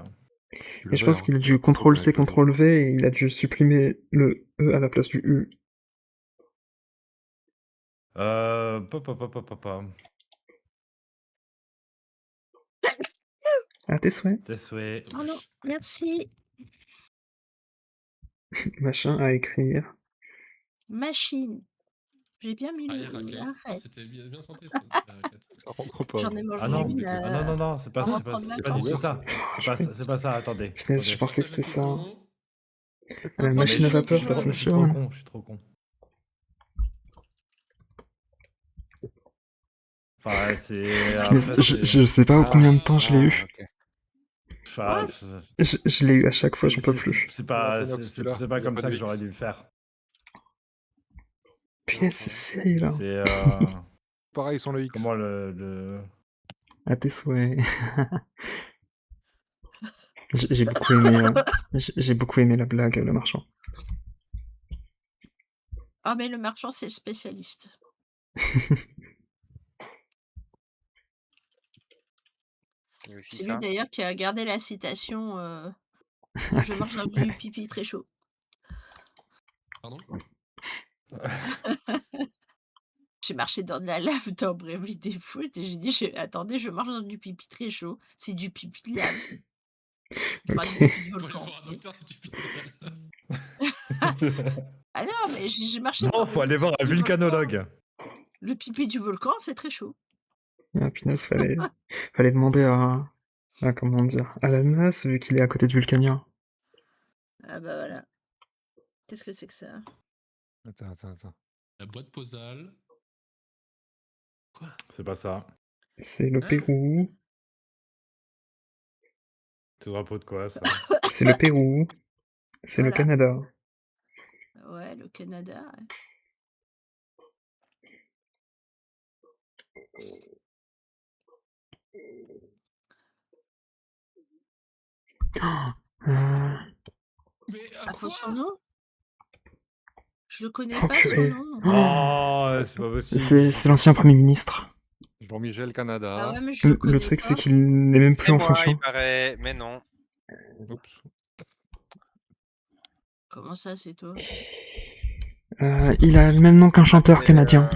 Tu et je l'avais, pense hein. qu'il a dû CTRL-C, CTRL-V et il a dû supprimer le E à la place du U. Pop. Ah, tes souhaits. Tes souhaits. Oh non, merci. Machin à écrire. Machine. J'ai bien mis Ah, le. et raclette. Arrête. C'était bien tenté ça. la raclette. Ça rentre pas. J'en ai mangé Ah non, une. non, c'est pas, on va c'est pas, prendre c'est la pas du tout force. ça. C'est pas ça, attendez. Punaise, je attendez. pensais que c'était ça. Coton. La Enfin, machine à je- vapeur, je- ça je- Je suis trop fonctionne. con, je suis trop con. Enfin, c'est. Punaise, après, je sais pas combien de temps je l'ai eu. Ok. Enfin, What? Je l'ai eu à chaque fois, j'en peux plus. C'est pas, Phonox, c'est celui-là, c'est il pas y a comme pas ça de que j'aurais Vix. dû le faire. Punaise, c'est serré là. C'est Pareil sans le X. comment le... À tes souhaits. J'ai beaucoup aimé. J'ai beaucoup aimé la blague, le marchand. Ah, mais le marchand, c'est le spécialiste. Il y a aussi C'est lui ça. d'ailleurs qui a gardé la citation À je tes marche dans souhaits. du pipi très chaud. Pardon? J'ai marché dans de la lave dans Bravely Default et j'ai dit attendez, je marche dans du pipi très chaud. C'est du pipi de lave. Enfin, du Ok. pipi de Faut aller volcan. voir un docteur si tu pisses dans la lave. Ah non, mais j'ai marché dans Non, le faut aller voir un pipi du volcan. vulcanologue. Le pipi du volcan, c'est très chaud. Ah punaise, fallait demander à comment dire, à l'ananas, vu qu'il est à côté de Vulcania. Ah bah voilà. Qu'est-ce que c'est que ça? Attends. La boîte posale. Quoi? C'est pas ça. C'est le Hein? Pérou. C'est le drapeau de quoi, ça? C'est le Pérou. C'est le Voilà. Canada. Ouais, le Canada. Ouais. Euh, Mais Ah, faut quoi? son nom? Je le connais Oh pas son purée. nom. Oh, c'est pas possible. C'est l'ancien Premier ministre. Jean-Michel Ah Canada. ouais, mais je le connais Le truc, c'est pas. qu'il n'est même plus C'est en moi, fonction. il paraît, mais non. Oups. Comment ça, c'est toi? Il a le même nom qu'un chanteur Et, canadien.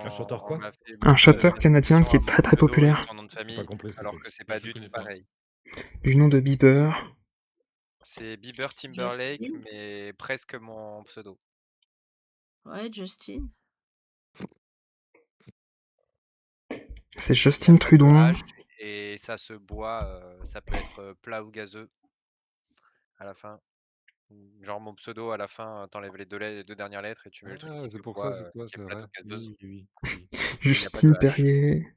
Un chanteur quoi? on m'a fait Un chanteur une canadien qui est allusion à très mon très pseudo et populaire. son nom de J'ai pas famille, compris ce que alors tu que c'est Moi, pas je du le tout connais pas. pareil. Du nom de Bieber. C'est Bieber Timberlake, Justin? mais presque mon pseudo. Ouais, Justin. C'est Il y a Justin pas de Trudeau. H et ça se boit, ça peut être plat ou gazeux à la fin. Genre mon pseudo à la fin, t'enlèves les deux dernières lettres et tu mets le truc Ah, qui c'est se pour boit, ça, c'est toi, qui c'est est plate vrai. ou gazeuse. Oui. Et il y a pas Justine de H. Perrier.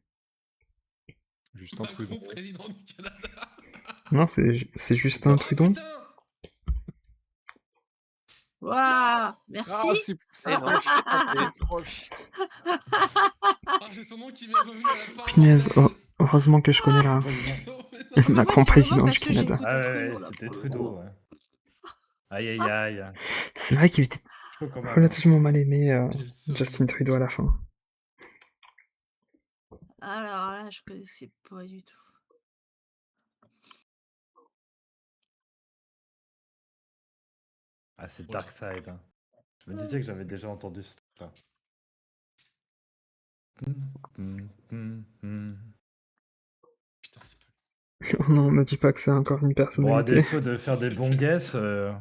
Justin Trudeau. Macron, président du Canada. Non, c'est Justin Oh Trudeau. putain! Waouh! Merci. Ah, c'est Et non, proche. Ah, j'ai son nom qui m'est revenu à la fin. Punaise, bordel. heureusement que je connais là. Ah, mais moi, Macron, c'est vraiment président du parce que j'ai Canada. écouté Ah Trudeau, ouais, là, c'était pour le Trudeau, coup. ouais. Aïe aïe aïe. C'est vrai qu'il était Chaud quand même. relativement mal aimé, J'ai le seum. Justin Trudeau à la fin. Alors là, je connaissais pas du tout. Ah, c'est Voilà. Darkseid. Hein. Je me disais que j'avais déjà entendu ce truc-là. Putain, c'est pas. Oh non, me dis pas que c'est encore une Bon, à personnalité. défaut de faire des bons guesses, au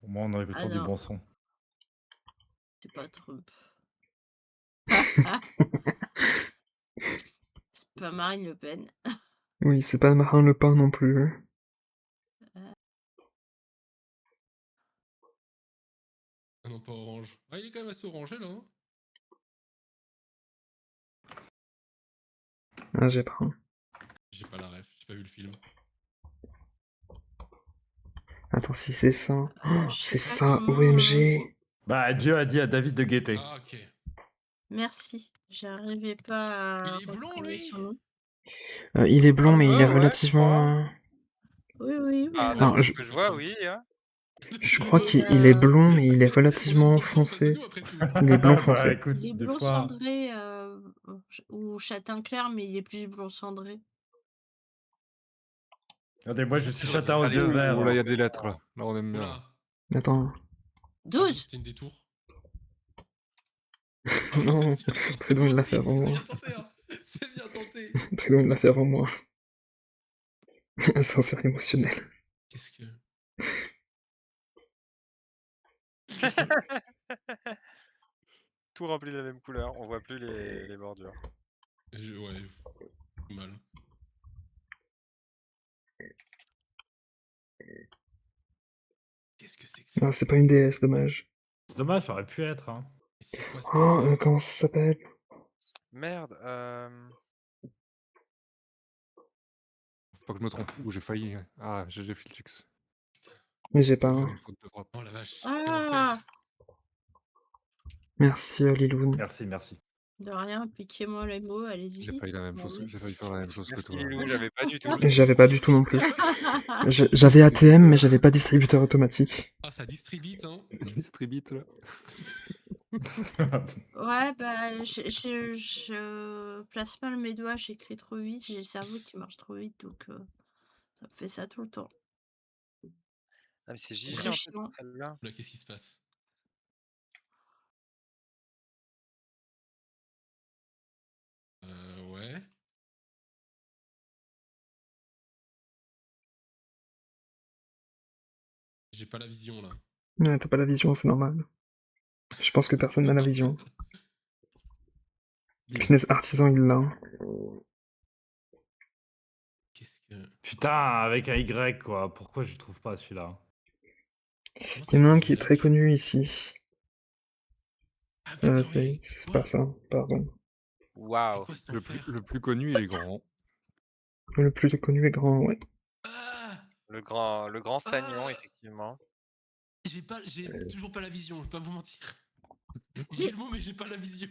moins on a Ah du non. bon son. C'est pas Trump. C'est pas Marine Le Pen. Oui, c'est pas Marine Le Pen non plus. Ah non, pas orange. Ah, il est quand même assez orangé là. Hein. Ah, j'ai pas. J'ai pas la ref, j'ai pas vu le film. Attends, si c'est ça. Oh, Je c'est sais pas ça, comment, OMG. Bah, Dieu a dit à David de guetter. Ah, ok. Merci. J'arrivais pas à Il est blond, retrouver lui. son nom. Il est blond, mais il est ouais, relativement. Oui, oui, oui. Ah, oui. Alors, d'après je- ce que je vois, oui. Hein. Je crois qu'il est blond, mais il est relativement foncé. Il est blond Bah, foncé. écoute, Il est des blond fois. cendré ou châtain clair, mais il est plus blond cendré. Regardez, moi je suis Ouh, châtain aux allez, yeux ouh, verts. Oh là, il y a des lettres là. Là, on aime bien. Oula. Attends. 12. C'était une détour. Non, Trudeau, il l'a fait avant C'est moi. bien tenté, hein. C'est bien tenté. Trudeau, il l'a fait avant moi. Ascenseur émotionnel. Qu'est-ce que. Tout rempli de la même couleur, on voit plus les bordures. Ouais, mal. Qu'est-ce que c'est que ça? Ah, c'est pas une déesse, dommage. Dommage, ça aurait pu être. Hein. C'est quoi ce Oh, bordel? comment ça s'appelle? Merde, Pas que je me trompe. Ou j'ai failli. Ah, GG Filtux. Mais j'ai J'ai pas. fait une faute de frappe. Oh la vache. Ah. Quel enfer. Merci Liloun. Merci, merci. De rien, piquez-moi les mots, J'ai allez-y. failli la même Bah chose. oui. J'ai failli faire la même chose que Merci toi. Lilou, j'avais pas du tout. J'avais pas du tout non plus. Ah, J'avais ATM, mais j'avais pas distributeur automatique. Ah, ça distribute, hein. Distribute là. Ouais, bah, je place mal mes doigts, j'écris trop vite, j'ai le cerveau qui marche trop vite, donc ça me fait ça tout le temps. Ah, mais c'est C'est Gigi très en fait chiant. pour celle-là. Là, qu'est-ce qui se passe? Ouais. J'ai pas la vision là. Ouais, t'as pas la vision, c'est normal. Je pense que personne n'a la vision. Punaise, artisan, il l'a. Qu'est-ce que. Putain, avec un Y, quoi. Pourquoi je le trouve pas, celui-là? Comment Il y en a un ça qui est s'appelle, très Y? connu ici. Ah putain, oui. C'est Quoi? pas ça, pardon. C'est Waouh. quoi cet Le enfer? plus connu, il est grand. Le plus connu est grand, ouais. Ah! Le grand Sagnon, Ah! effectivement. J'ai toujours pas la vision, je vais pas vous mentir. J'ai le mot, mais j'ai pas la vision.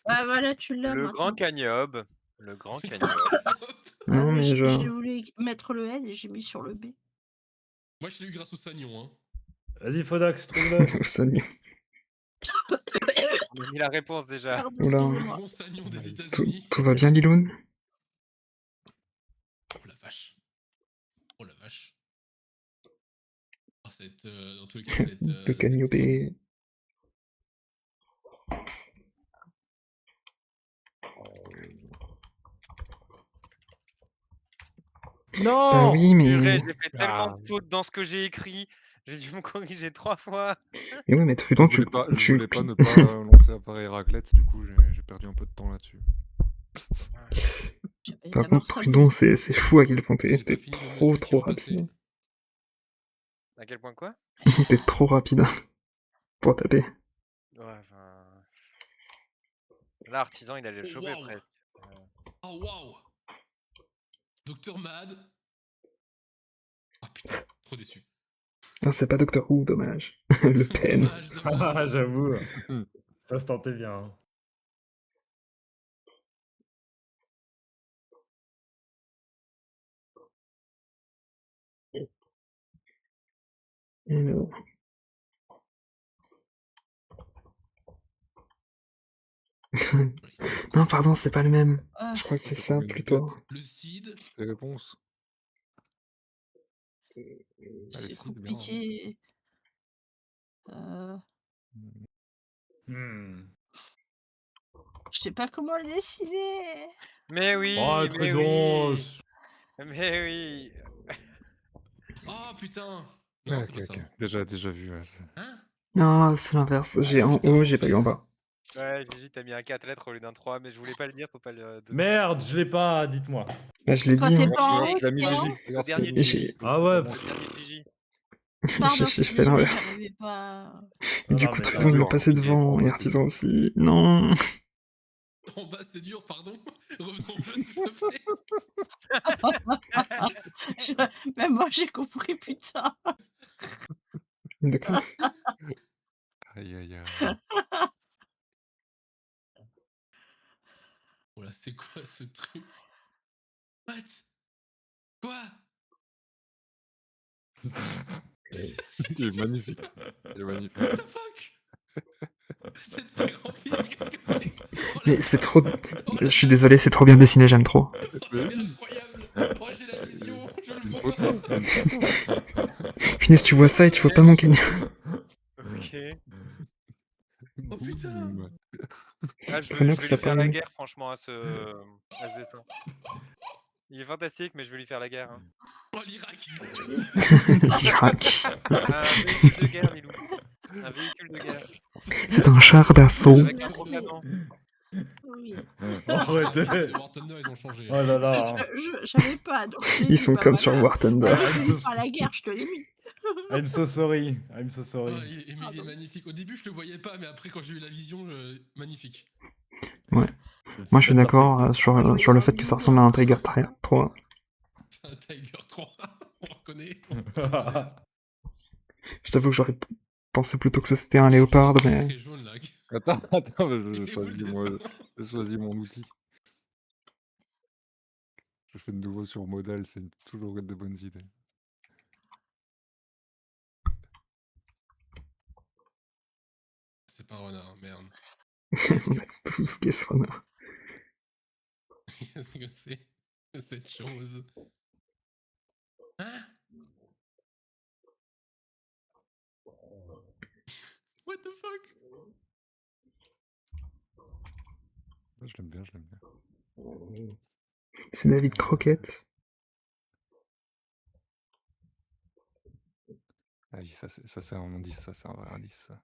Ah voilà, tu l'as Le grand maintenant. Cagnob. Le grand Cagnob. Ah, Non, mais j'ai je. voulu mettre le N et j'ai mis sur le B. Moi, je l'ai eu grâce au Sagnon, hein. Vas-y, Fodox, trouve-le. Salut. On a mis la réponse déjà. Pardon, Oula. Le excusez-moi. grand Sagnon des Nice. États-Unis. Tout va bien, Liloun? Oh la vache. Oh la vache. Ah, ça va être, dans tous les cas, ça va être. Le cagnopé. Non! Bah oui, Purée, mais. j'ai fait tellement Ah. de fautes dans ce que j'ai écrit. J'ai dû me corriger 3 fois. Mais oui, mais Trudon, Je voulais pas ne tu- pas lancer appareil raclette, du coup j'ai perdu un peu de temps là-dessus. J'avais Par d'abord contre, ça. Trudon, c'est fou à quel point J'ai t'es pas fini le monsieur qui trop repassait. rapide. À quel point quoi? T'es trop rapide pour taper. Ouais, enfin. Là, Artisan, il allait le Oh, choper waouh. presque. Oh waouh! Docteur Mad. Ah putain, trop déçu. Ah, c'est pas Doctor Who, dommage. Le pen. Dommage, dommage. Ah, j'avoue. Ça se tentait bien. hein. Alors. Non, pardon, c'est pas le même. Ah, Je crois que c'est C'est ça combien de plutôt. bêtes? Le Cid. Tes réponses? c'est Cid, bien. compliqué. Hmm. Je sais pas comment le dessiner. Mais oui, Oh, mais Trudon. oui, mais oui. Ah putain. Non, Ok, c'est pas ok. ça. Déjà vu. Ouais, Hein? Non, c'est l'inverse. J'ai en putain, haut, j'ai pas eu en l'enfer. bas. Ouais, Gigi, t'as mis un 4 lettres au lieu d'un 3, mais je voulais pas le dire, faut pas le donner. Merde, je l'ai pas, dites-moi. Bah, je l'ai Quand dit. t'es Hein. pas en Regarde, haut, il a mis t'es en Gigi. haut. Le dernier Regarde, Gigi. c'est Ah ouais. vraiment- Le dernier Gigi. Pardon, J'ai je suis fait désolée, l'inverse. j'arrivais pas. Et Non, du non, coup, mais Trudon, c'est il est dur, passé compliqué, devant. pour Et moi, Artisan aussi. Non. En bas, c'est dur, pardon. Revenons au jeu, s'il te plaît. Même moi, j'ai compris, putain. D'accord. Aïe aïe aïe. Oh là, c'est quoi ce truc? What? Quoi? Il est magnifique. Il est magnifique. What the fuck? Cette pire empire, qu'est-ce que c'est? Oh Mais la c'est vache. trop. Oh Je la suis vache. désolé, c'est trop bien dessiné, j'aime trop. Oh, mais incroyable. Oh, j'ai la vision, je le Une vois. photo. Punaise, tu vois ça et tu vois pas mon canyon. Ok. Oh putain. Boum. Ah, je Prenons vais que lui ça faire la parle. guerre, franchement, à ce dessin. Il est fantastique, mais je vais lui faire la guerre. Hein. Oh l'Irak. L'Irak. Un véhicule de guerre, Lilou. Un véhicule de guerre. C'est un char d'assaut. Avec un gros Merci. canon. Oui. Arrêtez. Les War Thunder, ils ont changé. Oh là là. J'avais pas, donc je l'ai Ils mis, sont bah comme sur voilà. War Thunder. Allez, je vais lui faire la guerre, je te l'ai mis. I'm so sorry. I'm so Ah, sorry. mais il est Pardon. magnifique. Au début, je le voyais pas, mais après, quand j'ai eu la vision, magnifique. Moi, je suis d'accord sur le fait que ça ressemble à un Tiger 3. un Tiger 3. On reconnaît. Je t'avoue que j'aurais pensé plutôt que c'était un léopard, mais... Très jaune là. Attends, mais Il est où le dessin je choisis mon outil. Je fais de nouveau sur modèle, c'est toujours de bonnes idées. C'est pas un renard, merde. Tout ce qui est ce renard. Qu'est-ce que c'est que cette chose? Hein? What the fuck? Je l'aime bien, je l'aime bien. C'est David Croquette. Ah oui, ça c'est un indice, ça c'est un vrai indice. Ça.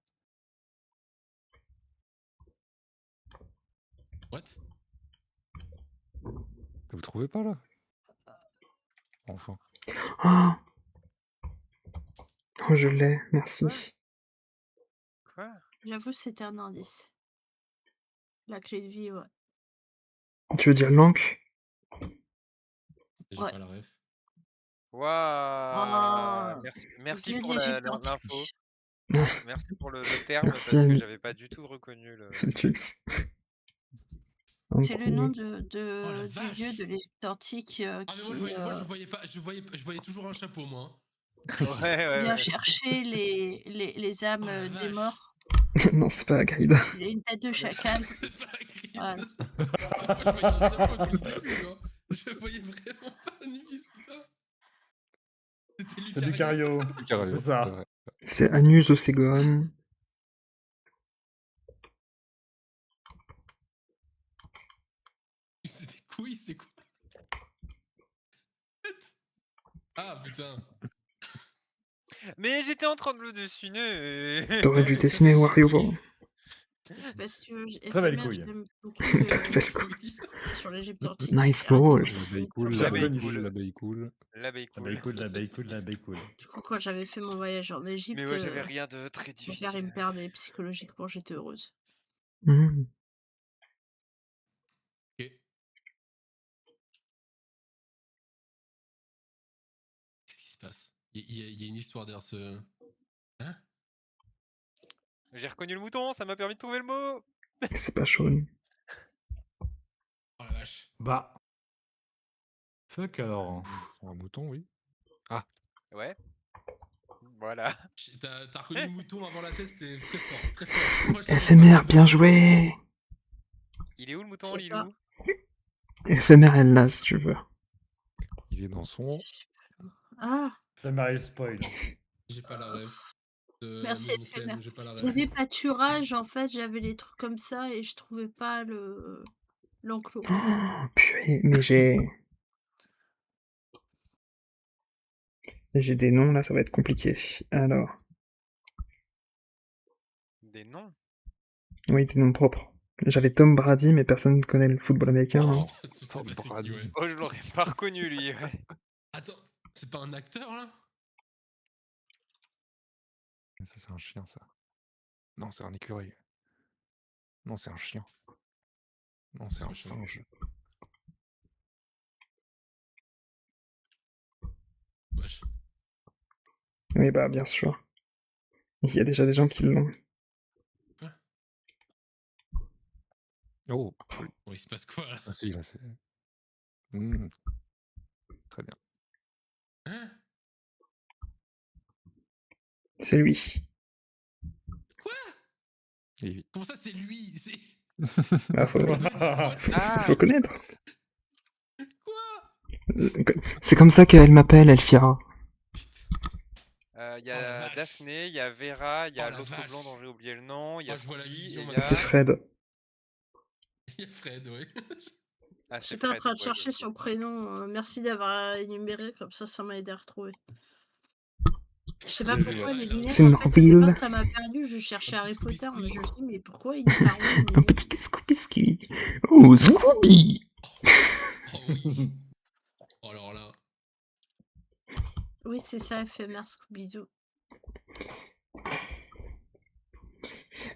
What? Vous trouvez pas là? Enfin. Oh, oh je l'ai, merci. Quoi? J'avoue, c'était un indice. La clé de vie, ouais. Tu veux dire l'encre? J'ai Ouais. pas la ref. Waouh! Oh, Merci Dieu pour de l'Égypte antique. l'info. Merci pour le terme, Merci, parce que Annie. j'avais pas du tout reconnu le. Feltux. C'est le nom Oh la du dieu vache! de l'Égypte antique Ah mais qui moi je voyais pas, je voyais toujours un chapeau moi. Ouais, vient ouais. chercher les âmes Oh la des vache! morts. Non, c'est pas Hagrid. Il a une tête de Ça doit être- chacal. C'est pas Hagrid. Ouais. Moi je voyais un chapeau depuis le début, hein. Je voyais vraiment pas Anubis, putain. C'était C'est Lucario. Lucario. Lucario, C'est ça. vrai. C'est Anus Océgon. C'est des couilles, c'est quoi? Ah putain. Mais j'étais en train de le dessiner. T'aurais dû dessiner Wario. C'est parce que Très belle éphémère, couille. j'aime beaucoup Belle couille. sur l'Égypte antique. Nice J'ai arrêté de balls. dessiner L'abeille cool, quand L'abeille j'avais- cool. l'abeille cool. L'abeille La cool. baille cool, la baille cool, la baille cool. Du coup, quand j'avais fait mon voyage en Égypte, Mais ouais, j'avais rien de très mon père il difficile. me perdait psychologiquement, j'étais heureuse. Hmm. Ok. Qu'est-ce qui se passe? Il y a une histoire derrière ce. Hein? J'ai reconnu le mouton, ça m'a permis de trouver le mot. C'est pas Shaun. Oh la vache. Bah. Fuck alors. C'est un mouton, oui. Ouais. Voilà. T'as reconnu le mouton avant la tête, c'était très fort, très fort. Moi, je l'avais Éphémère, pas. bien joué. Il est où le mouton, Je sais pas. Lilou? Éphémère, elle l'a, si tu veux. Il est dans son. Ah, C'est Marie spoil. J'ai pas la ref. Merci, de mon éphémère. thème, j'ai pas la il ref. y avait pâturage, en fait, j'avais les trucs comme ça et je trouvais pas l'enclos. Oh, purée, mais j'ai des noms, là, ça va être compliqué. Alors, Des noms? oui, des noms propres. J'avais Tom Brady, mais personne ne connaît le football américain, non? Oh, je sais Tom pas c'est qui, Brady. ouais. Oh, je l'aurais pas reconnu, lui. Ouais. Attends, c'est pas un acteur là? Ça, c'est un chien, ça. Non, c'est un écureuil. Non, c'est un chien. Non, c'est un Je sais pas. singe. Wesh. Oui, bah, bien sûr. Il y a déjà des gens qui l'ont. Oh, joli. Bon, il se passe quoi là? Ah si, là, c'est. Hmm. Très bien. Hein? C'est lui. Quoi? Et oui. Comment ça c'est lui? C'est. Bah, faut Ah, connaître. Quoi? C'est comme ça qu'elle m'appelle, Elfira. Putain. il y Oh la a vache. Daphné, il y a Vera, il y a Oh la l'autre vache. blond dont j'ai oublié le nom, il y a Oh, je vois la Scooby, vision et il y maintenant. C'est a... Fred. Il y a Fred, ouais. Ah, c'est J'étais en Fred, train de ouais, chercher j'ai son oublié. prénom. Merci d'avoir énuméré, comme ça m'a aidé à retrouver. Je sais pas Bien pourquoi joué. les lunettes, C'est en fait, au Norville. départ, ça m'a perdu. Je cherchais Un petit Harry Potter, mais je me Scooby-Scooby. suis dit, mais pourquoi il est marron Un petit Scooby. Oh, Scooby. Oh oui. Oh, alors là. Oui, c'est ça, éphémère Scooby-Doo.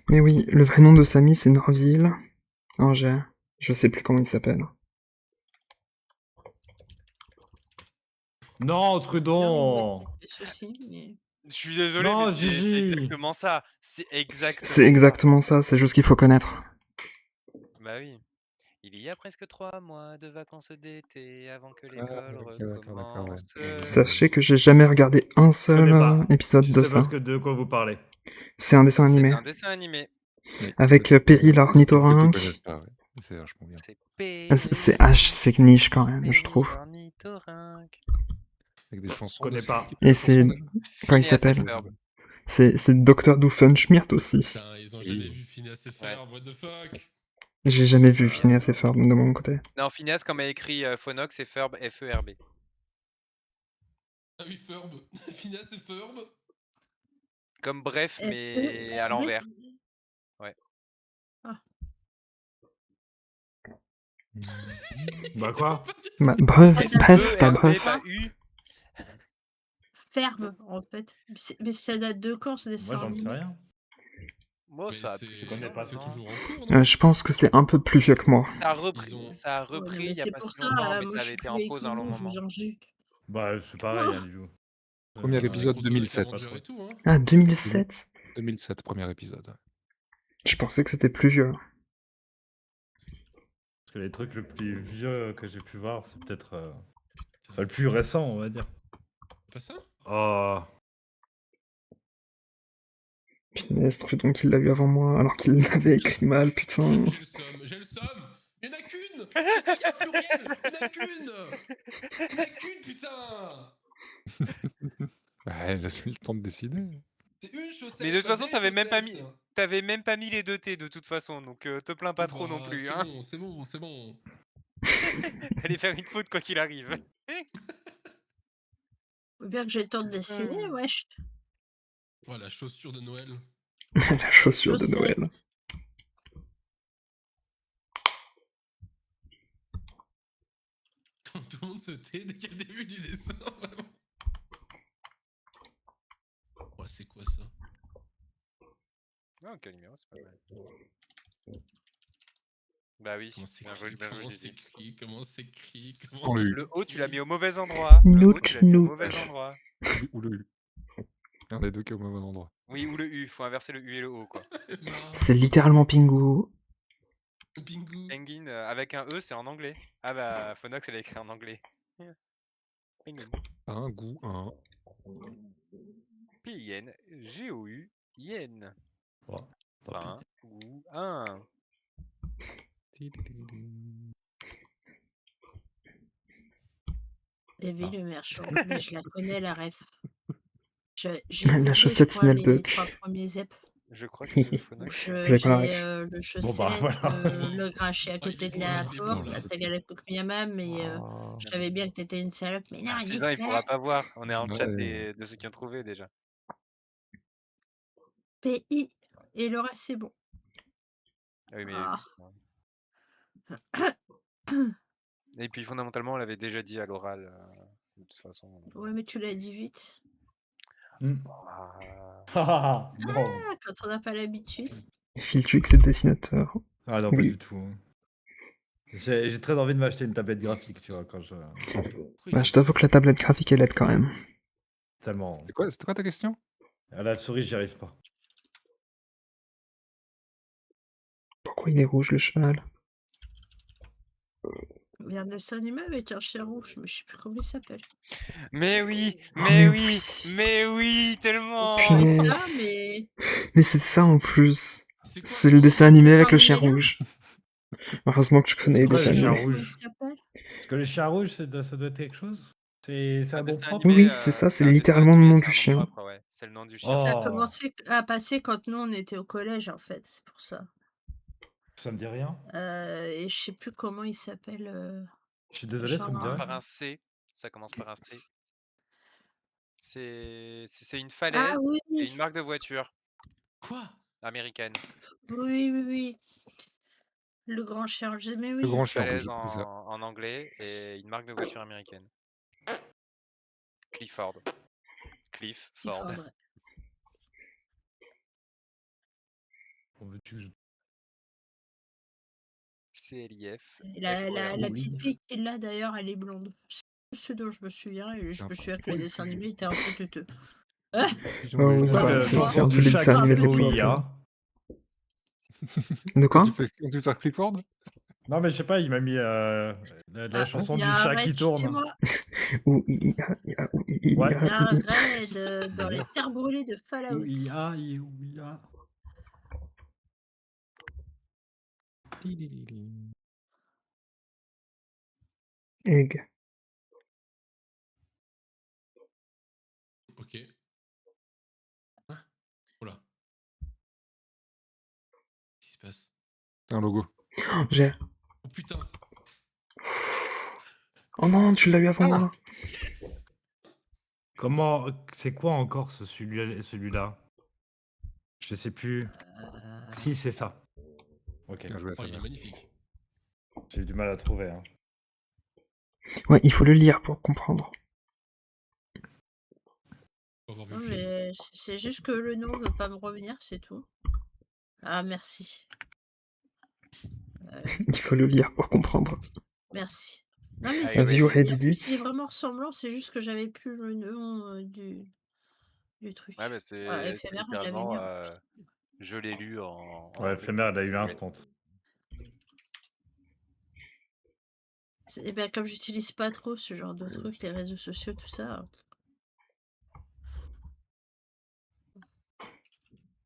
Mais oui, le vrai nom de Samy, c'est Norville. Angers. Je sais plus comment il s'appelle. Non, Non, Trudon. des soucis, mais Je suis désolé, Non, mais c'est Gigi. exactement ça. C'est C'est exactement ça. exactement ça, c'est juste qu'il faut connaître. Bah oui. Il y a presque 3 mois de vacances d'été avant que Ah, l'école ok, d'accord, d'accord, ouais. recommence. Sachez que j'ai jamais regardé un Je connais seul pas. épisode Je de sais pas ça. de quoi vous parlez. C'est un dessin C'est animé. un dessin animé. Oui, Avec c'est Perry pour ceux qui l'ornithorynque. connaissent pas, ouais. C'est vachement bien. C'est C'est assez niche quand même, je Perry trouve. l'ornithorynque. Avec des chansons. connais dessus. pas. Et c'est... Comment il Phineas et s'appelle Ferb. C'est Dr. Doofenshmirtz aussi. Putain, ils ont jamais Oui. vu Phineas et Ferb, what the fuck. J'ai jamais vu Phineas et Ferb de mon côté. Non, Phineas, comme a écrit Phonox, et Ferb, F-E-R-B. Ah oui, Ferb. Phineas et Ferb. Comme bref, mais à l'envers. Ouais. Ah. Bah quoi? Bah, bref, Ça date bref, de pas E-R-B, bref. pas U. Ferme, en fait. Mais ça date de quand, ce Moi, dessin j'en sais animé? rien. Moi, Mais ça a c'est plus de connais 10 ans pas c'est ça. maintenant. toujours en cours, non? Je pense que c'est un peu plus vieux que moi. Ça a repris, Ils ont- ça a Ouais, non, repris mais il y a c'est pas pour si ça, longtemps, mais moi ça je avait suis été plus en avec pause un long Lulu, je moment. vous en jute. Bah, c'est pareil, hein, Lilou. Premier Ils ont épisode Crossover 2007. Avenger et tout, hein. Ah, 2007 2007, premier épisode. Je pensais que c'était plus vieux. Parce que les trucs le plus vieux que j'ai pu voir, c'est peut-être Putain. le plus récent, on va dire. Pas ça? Oh. Punaise, Trudon qu'il l'a vu avant moi, alors qu'il l'avait écrit mal, putain. J'ai le somme, j'ai le somme. Il y en a qu'une. Putain, il y a un pluriel. Il y en a qu'une. Il y en a qu'une, putain. Ouais, laisse-lui le temps de décider. C'est une chaussette. Mais de toute quoi, façon, des t'avais même pas chaussettes. mis les 2 T de toute façon, donc te plains pas Oui, trop non bah, plus. c'est Hein. bon, c'est bon, c'est bon. Allez faire une faute quoi qu'il arrive. Faut bien que j'ai le temps de dessiner, wesh. Oh, la chaussure de Noël. La chaussure de Noël. Chaussette. Tout le monde se tait dès qu'il y a le début du dessin, vraiment. Oh, c'est quoi ça? Oh, Calimero, c'est pas mal. Bah oui, Comment c'est bien joué, écrit? bien joué, Comment Gigi. c'est écrit? Comment c'est écrit? On Comment l'a eu. Le O, tu l'as mis écrit au mauvais endroit. Le O, tu l'as mis au Noot, mauvais noot. endroit. Ou le U. Un des deux qui est au mauvais endroit. Oui, ou le U, faut inverser le U et le O, quoi. Marre. C'est littéralement Pingu. Bingo. Penguin, avec un E, c'est en anglais. Ah bah, Phonox, elle a écrit en anglais. Penguin. Un goût, un. P-I-N-G-O-U, Yen. Bon, tant pis. Un, ou, un. Davy Ah. le Merchant. Mais je la connais, la ref. J'ai La écouté, je chaussette crois, les Snellbuck. 3 premiers ep. Je crois que Donc Phonox. J'avais pas la j'ai ref. le Bon, chaussette, bah, voilà. le grincher à Ah, il côté est de bon, la là, il est bon, porte, là. la Tagalakuk Miyama, mais Ah, je savais bien que t'étais une salope. Mais non, Ah, il 6 est ans, il pas pourra là. pas voir. On est en chat ouais. de ceux qui ont trouvé déjà. PI. Et le reste, c'est bon. Ah oui, mais. Ah. Et puis fondamentalement, on l'avait déjà dit à l'oral. De toute façon. Ouais, mais tu l'as dit vite. Hmm. Ah. Ah, non. Ah, quand on n'a pas l'habitude. Filtux est dessinateur. Ah non, pas Oui. du tout. J'ai très envie de m'acheter une tablette graphique, tu vois, quand je... Pourquoi Bah, il je est t'avoue que la tablette graphique elle aide quand même. Tellement... C'était quoi ta question? À la souris, j'y arrive pas. Pourquoi il est rouge le cheval? Il y a un dessin animé avec un chien rouge, mais je sais plus comment il s'appelle. Mais oui, Oh, mais oui, mais oui, tellement. Ça doit être ça, Punaise. mais. Mais c'est ça en plus. C'est quoi C'est le ça? dessin animé avec le dessin chien animé-là rouge. Heureusement que tu connais les quoi, dessins le chien animés. rouge? Comment il s'appelle? Parce que les chiens rouges, ça doit être quelque chose? C'est un Un nom dessin propre? animé, Oui, c'est ça, c'est un dessin littéralement le animé, nom c'est du un nom chien. propre, ouais. C'est le nom du chien. Ça a Oh, commencé à passer quand nous on était au collège en fait, c'est pour ça. ça me dit rien. Et je sais plus comment il s'appelle. Je suis désolé, Ça ça me dit Ça commence rien. par un C. Ça commence par un C. C'est une Ah falaise oui, et une marque de voiture Quoi? américaine. oui, oui, oui. Le grand chien rouge, mais Le oui. grand Une chien falaise rouge, c'est ça. en anglais et une marque de voiture américaine. Clifford. Cliff Il Ford. faudrait. Comment veux-tu que je- CLIF. Et la FORD. petite fille qui l'a d'ailleurs, elle est blonde. Ce dont je me souviens, et je Un me souviens que poil le dessin plus- animé était un peu teuteux. Pigeon Oh de oui, l'état. bah, Le c'est moi, c'est un sens peu du le chat dessin animé de qui l'époque. Clifford, De Quand quoi? tu fais quand tu sors Clifford? Non, mais je sais pas, il m'a mis la Ah, chanson il y du a un chat qui raid chez tourne. moi. Ou i a ou i Ouais. Il y a un i. raid dans les D'ailleurs. terres brûlées de Fallout. Ouïa, ouïa. Egg. Ok. Ah, oula. Qu'est-ce qui se passe? C'est un logo. J'ai. Oh putain. Oh non, tu l'as eu avant moi. Yes. Comment. C'est quoi encore celui-là? Je sais plus. Si, c'est ça. Ok. Bien joué, Oh, il est FMR. magnifique. J'ai eu du mal à trouver. Hein. Ouais, il faut le lire pour comprendre. Faut avoir vu Non, le film. mais c'est juste que le nom veut pas me revenir, c'est tout. Ah, merci. Il faut le lire pour comprendre. Merci. Non, mais Ah, c'est Have you ouais. read en plus, il est it? vraiment ressemblant, c'est juste que j'avais plus le nom du truc. Ouais, mais Ah, c'est éphémère, elle l'avait littéralement, mis en plus. je l'ai lu en Ouais, truc. Éphémère, elle a eu Ouais. instant. Et ben, comme j'utilise pas trop ce genre de trucs, les réseaux sociaux, tout ça.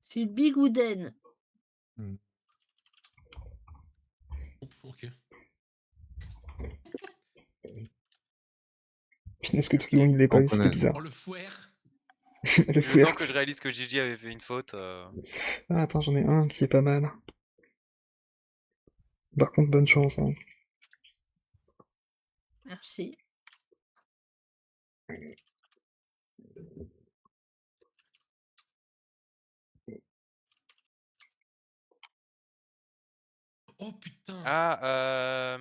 C'est une bigoudaine. Mmh. Ok. Est-ce que tout le monde il est pas eu, c'était Antoine. bizarre. Oh, le fouer. Le Le fouet. temps que je réalise que Gigi avait fait une faute. Ah, attends, j'en ai un qui est pas mal. Par contre, bonne chance. Hein. Merci. Oh putain. Ah,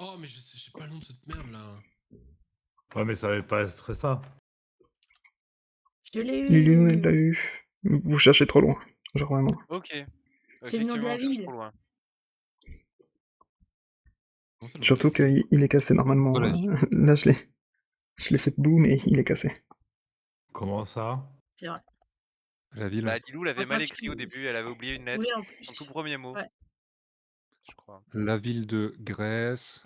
Oh, mais j'ai pas le nom de cette merde là. Ouais, mais ça va pas être ça. Je l'ai Lulu, elle l'a eu. eu. Vous cherchez trop loin. Genre vraiment. ok. C'est le nom de Effectivement, la on cherche ville. trop loin. Comment ça, le nom de Surtout la ville? qu'il est cassé normalement. Voilà. Là, je l'ai fait debout, mais il est cassé. Comment ça? C'est vrai. La ville. Bah, Lilou l'avait Enfin, mal écrit au début, elle avait oublié une lettre. Oui, en Son tout plus. premier mot. Ouais. Je crois. La ville de Grèce.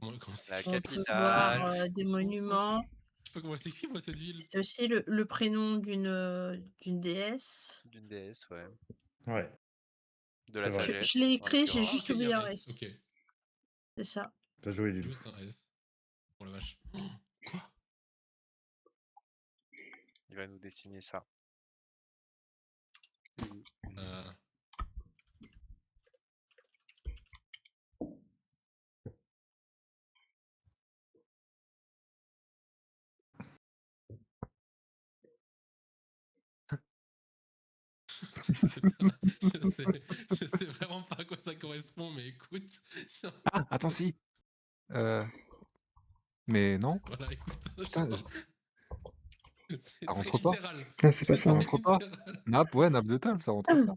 Comment c'est La écrit? On peut voir capitale. des monuments. Je sais pas comment c'est écrit, moi, cette ville. C'est aussi le prénom d'une déesse. D'une déesse, ouais. Ouais. De la C'est vrai. sagesse. Je l'ai en écrit, j'ai l'occurrence. juste ok, oublié y a un S. S. Ok. C'est ça. T'as joué, Lulu. Juste un S. Oh la vache. Oh, quoi? Il va nous dessiner ça. Euh... je sais vraiment pas à quoi ça correspond, mais écoute. Ah, attends, si. Mais non. Voilà, écoute. Putain, C'est ça très rentre pas. littéral. Ah, c'est pas C'est ça. Ça Hein. rentre pas. littéral. Nappe, ouais, nappe de table, ça rentre pas.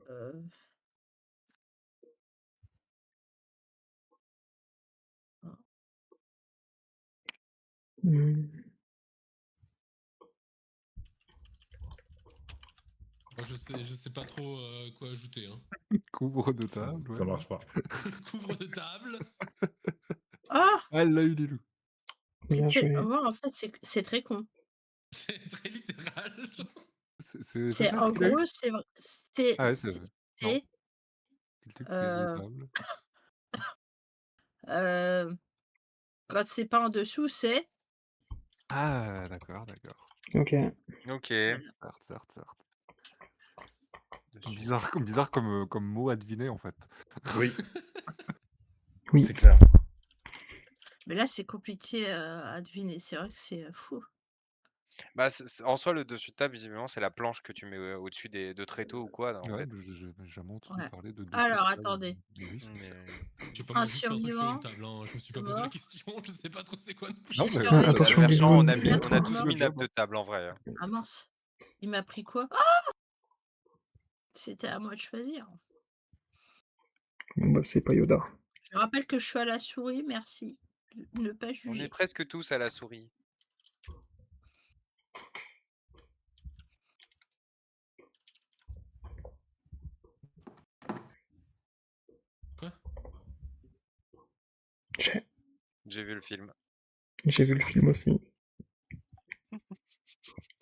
Euh, Hmm. Moi, je sais pas trop quoi ajouter. Hein. Couvre de table. Ça Ouais. marche pas. Couvre de table. Ah, Ah, elle l'a eu, Lilou. Bien joué. moi, en fait, c'est très con. C'est très littéral. C'est C'est ça en qu'il a eu gros, c'est Ah ouais, c'est vrai. Non. c'est Quel truc de euh, table. quand c'est pas en dessous, c'est Ah, d'accord. Ok. Ok. Certes. Dessus. Bizarre comme mot à deviner, en fait. Oui, Oui. c'est clair. Mais là, c'est compliqué à deviner. C'est vrai que c'est fou. Bah, en soi, le dessus de table, visiblement, c'est la planche que tu mets au-dessus de tréteaux ou quoi, en Ouais, fait. j'ai jamais entendu Ouais. parler de dessus Alors, de table. attendez. Mais oui. Mais... Je sais pas, Un moi, je fais un truc sur survivant une table. Hein. Je me suis pas est posé la mort. question. Je sais pas trop c'est quoi. Non, J'ai mais survécu. attention, Merchant, Lilou, on a c'est à toi. tous mis nappe de table en vrai. Ah mince. Il m'a pris quoi? C'était à moi de choisir. Bon, bah, c'est pas Yoda. Je rappelle que je suis à la souris, merci. Ne pas On est juger. presque tous à la souris. Quoi? J'ai J'ai vu le film. j'ai vu le film aussi.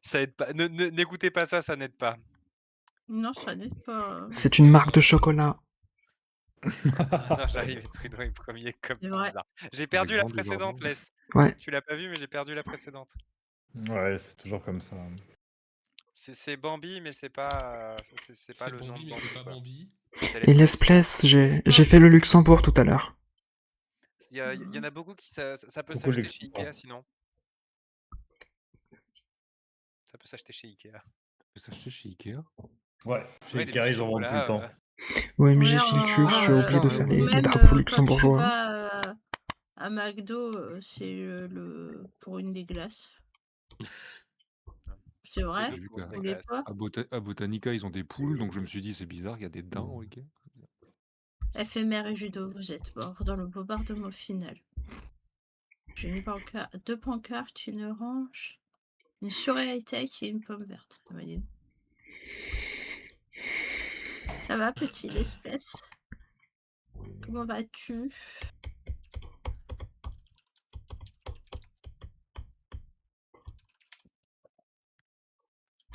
Ça aide pas. N'écoutez pas ça, ça n'aide pas. Non, ça n'est pas. C'est une marque de chocolat. Non, j'arrive, Trudeau est premier comme C'est par vrai. hasard. J'ai perdu la Grand précédente, désordre. laisse. Ouais. Tu l'as pas vu, mais j'ai perdu la précédente. Ouais, c'est toujours comme ça. C'est Bambi, mais c'est pas, c'est pas C'est le nom Bambi, de mais c'est Bambi, pas quoi. Bambi. C'est Et l'espèce. l'espèce, j'ai fait le Luxembourg tout à l'heure. Il y en a beaucoup qui ça peut Beaucoup s'acheter de chez Luxembourg. Ikea, sinon. Ça peut s'acheter chez Ikea. Tu peux s'acheter chez Ikea? Ouais, chez Ouais, des Ikea, petits ils en vendent tout le chocolats. temps. Ouais, mais Ouais, j'ai Philcus, Ah, j'ai oublié de putain, faire ouais, les même drapeaux quand tu luxembourgeois. vas à McDo, c'est le pour une des glaces. C'est C'est vrai? le J'ai vu pour une qu'à Vous voulez glace. pas? à Botanica, ils ont des poules, donc je me suis dit, c'est bizarre, il y a des daims au Ikea. Éphémère et judo, vous êtes mort dans le bombardement final. J'ai deux pancartes, une orange, une souris high-tech et une pomme verte. Imagine. Ça va, petit l'espèce? Comment vas-tu?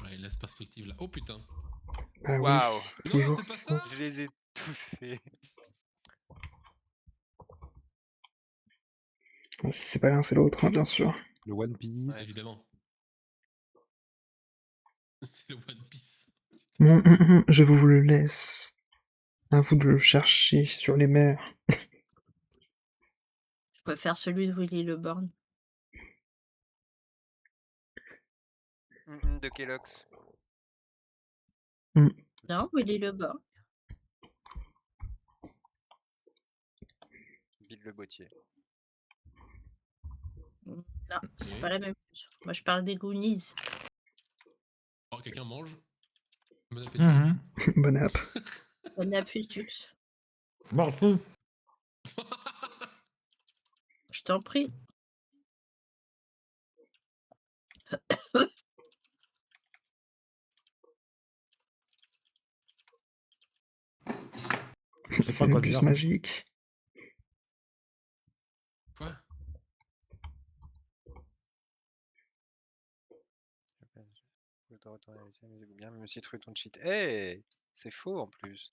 Ouais, laisse perspective là. Oh putain. Ah Waouh. oui, Non, toujours c'est pas ça. ça. Je les ai tous fait. Ah, si c'est pas l'un, c'est l'autre, hein, bien sûr. Le One Piece. Ouais, Évidemment. C'est le One Piece. Bon, je vous le laisse. À vous de le chercher sur les mers. Je préfère celui de Willy Le Borgne. De Kellogg's. Non, Willy Le Borgne. Bill Le Bottier. Non, c'est Ok. pas la même chose. Moi, je parle des Goonies. Oh, quelqu'un mange. Bon appétit. Mhm. Bonne app. Bon appétit. Merci. Je t'en prie. Je sais C'est pas une quoi puce dire. magique. Quoi? Je dois retourner à l'essai, mais j'aime bien, même si tu ton cheat. Hey, c'est faux en plus.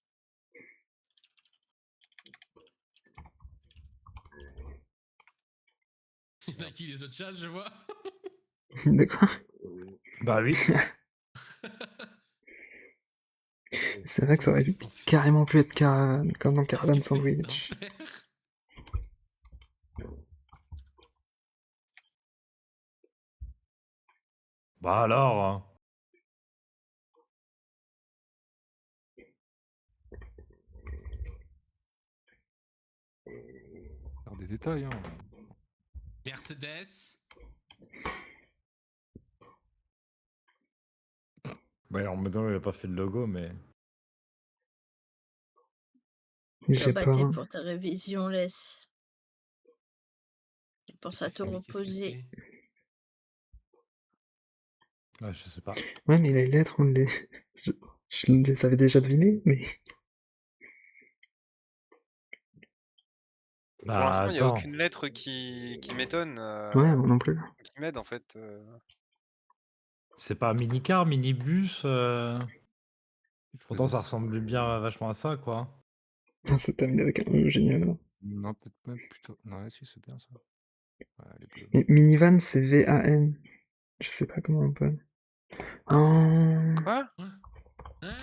Il y en a qui les autres chats, je vois. De quoi? Bah oui. C'est vrai que ça aurait pu carrément pu être comme dans Caravan Sandwich. Bah alors. Faire des détails, hein. Mercedes. Bah alors maintenant il a pas fait le logo mais. J'ai Bah, pas. t'es pour ta révision, laisse. Tu penses à te Mais qu'est-ce que reposer. Ouais, je sais pas. Ouais, mais les lettres, je les avais déjà devinées, mais. Pour Bah l'instant, il n'y a attends. aucune lettre qui m'étonne, Ouais, moi non plus. qui m'aide en fait. C'est pas minicar, minibus. Pourtant ça ressemble bien vachement à ça quoi. Ah, ça termine avec un E génial. Non, peut-être pas plutôt. Non, si, c'est bien ça. Ouais, elle est bleue. Mais minivan, c'est V-A-N. Je sais pas comment on peut. Oh. Quoi? Hein?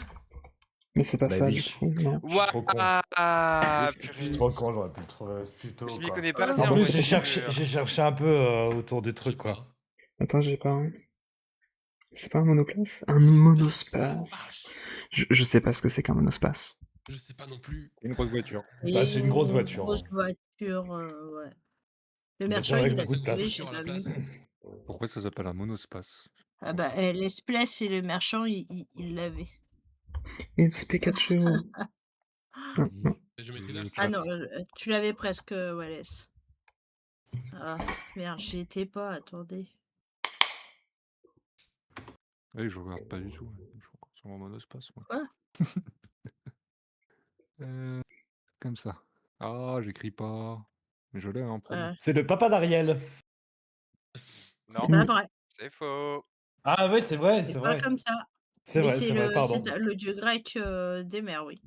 Mais c'est pas Bah ça, oui. du coup, non. Je suis trop con. Waouh, Je suis purée. trop con, j'aurais pu le trouver plus tôt. Je m'y quoi. connais pas Oh, assez En en plus, voiture. j'ai cherché un peu autour du Je sais truc quoi. pas. Attends, j'ai pas. C'est pas un monoplace? Un monospace. Je sais pas ce que c'est qu'un monospace. Je sais pas non plus. Une grosse voiture. Bah, c'est une grosse voiture, Grosse hein. voiture, ouais. Le Ça merchant, dépend il avec l'a beaucoup de trouvé, place. j'ai Sur la pas place. vu. Pourquoi ça s'appelle un monospace? Ah bah, l'espèce et le marchand, il l'avait. It's Pikachu. Ah, non. Géométrie Je dash. Ah chat. non, tu l'avais presque, Wallace. Ah merde, j'y étais pas, attendez. Oui, je regarde pas du tout. Je suis encore sur mon monospace, moi. Quoi? Comme ça. Ah, j'écris pas. Mais je l'ai, hein, promis. C'est le papa d'Ariel. Non, C'est pas vrai. c'est faux. Ah oui, c'est vrai, C'est c'est pas vrai. comme ça. C'est Mais vrai, c'est vrai, pardon. c'est le dieu grec, des mers, oui.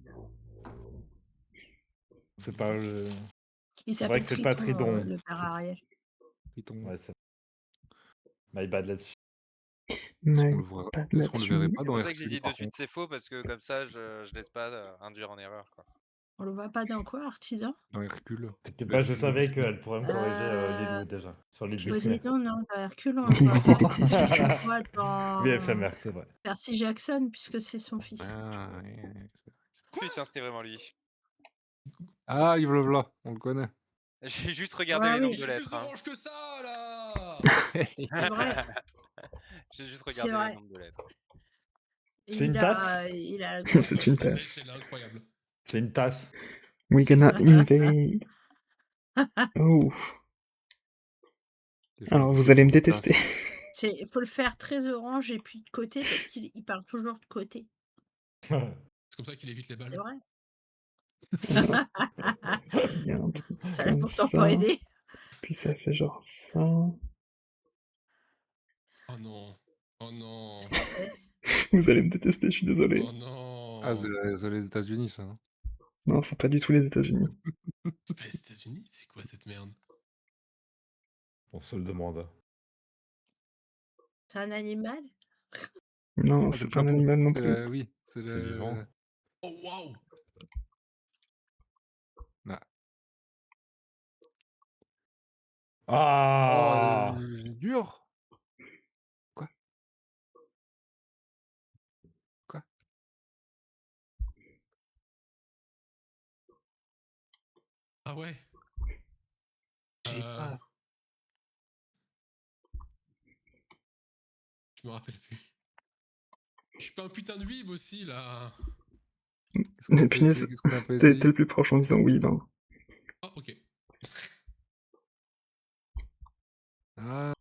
C'est pas le... Il C'est vrai s'appelle que c'est pas Triton, Tridon. le père Ariel. Python. Ouais, c'est... My bad là-dessus. Est-ce qu'on My le voit... bad Est-ce qu'on le verrait là-dessus. pas C'est dans pour ça que j'ai Hercule, dit de par suite contre c'est faux, parce que comme ça, je laisse pas induire en erreur, quoi. On le voit pas dans quoi, artisan? Dans Hercule. T'inquiète Le pas, je Hercule de savais Disney. qu'elle pourrait me corriger, Lilou, déjà. Sur les Disney. Poséidon, non, dans Hercule, on Il le voit dit des pas. bêtises, On le Fuchus. voit dans Oui, éphémère, c'est vrai. Percy Jackson, puisque c'est son fils. Ah, ouais, c'est vrai. Putain, c'était vraiment lui. Ah, Yves Leblanc, on le connaît. J'ai juste regardé Ouais, les oui. nombres Il de est plus lettres. Hein. orange que ça, là. C'est vrai, J'ai juste c'est regardé les vrai. nombres de lettres. C'est une tasse Il a la grosse C'est une tête. Mais tasse. c'est incroyable. C'est une tasse. We gonna invade. Oh. Déjà, Alors, vu vous que allez me c'est une tasse. détester. Il faut le faire très orange et puis de côté, parce qu'il parle toujours de côté. C'est comme ça qu'il évite les C'est balles. vrai. Il y a un truc Ça l'a comme pourtant ça. pas aidé. Puis ça fait genre ça. Oh non. Oh non. Vous allez me détester, je suis désolé. Oh non. Ah, c'est les États-Unis, ça, non? Non, c'est pas du tout les États-Unis. C'est pas les États-Unis? C'est quoi cette merde? On se le demande. C'est un animal? Non, Ah, c'est le pas un Japon. animal non C'est, plus. oui, c'est C'est vivant. le... Oh waouh. Ah dur. Quoi? Quoi? Ah ouais. Je sais pas. Je me rappelle plus. Je suis pas un putain de weeb aussi, là. Qu'est-ce qu'on a pas Punaise, essayé? Qu'est-ce qu'on a pas T'es essayé? le plus proche en disant oui, ben. Ah, ok. Ah.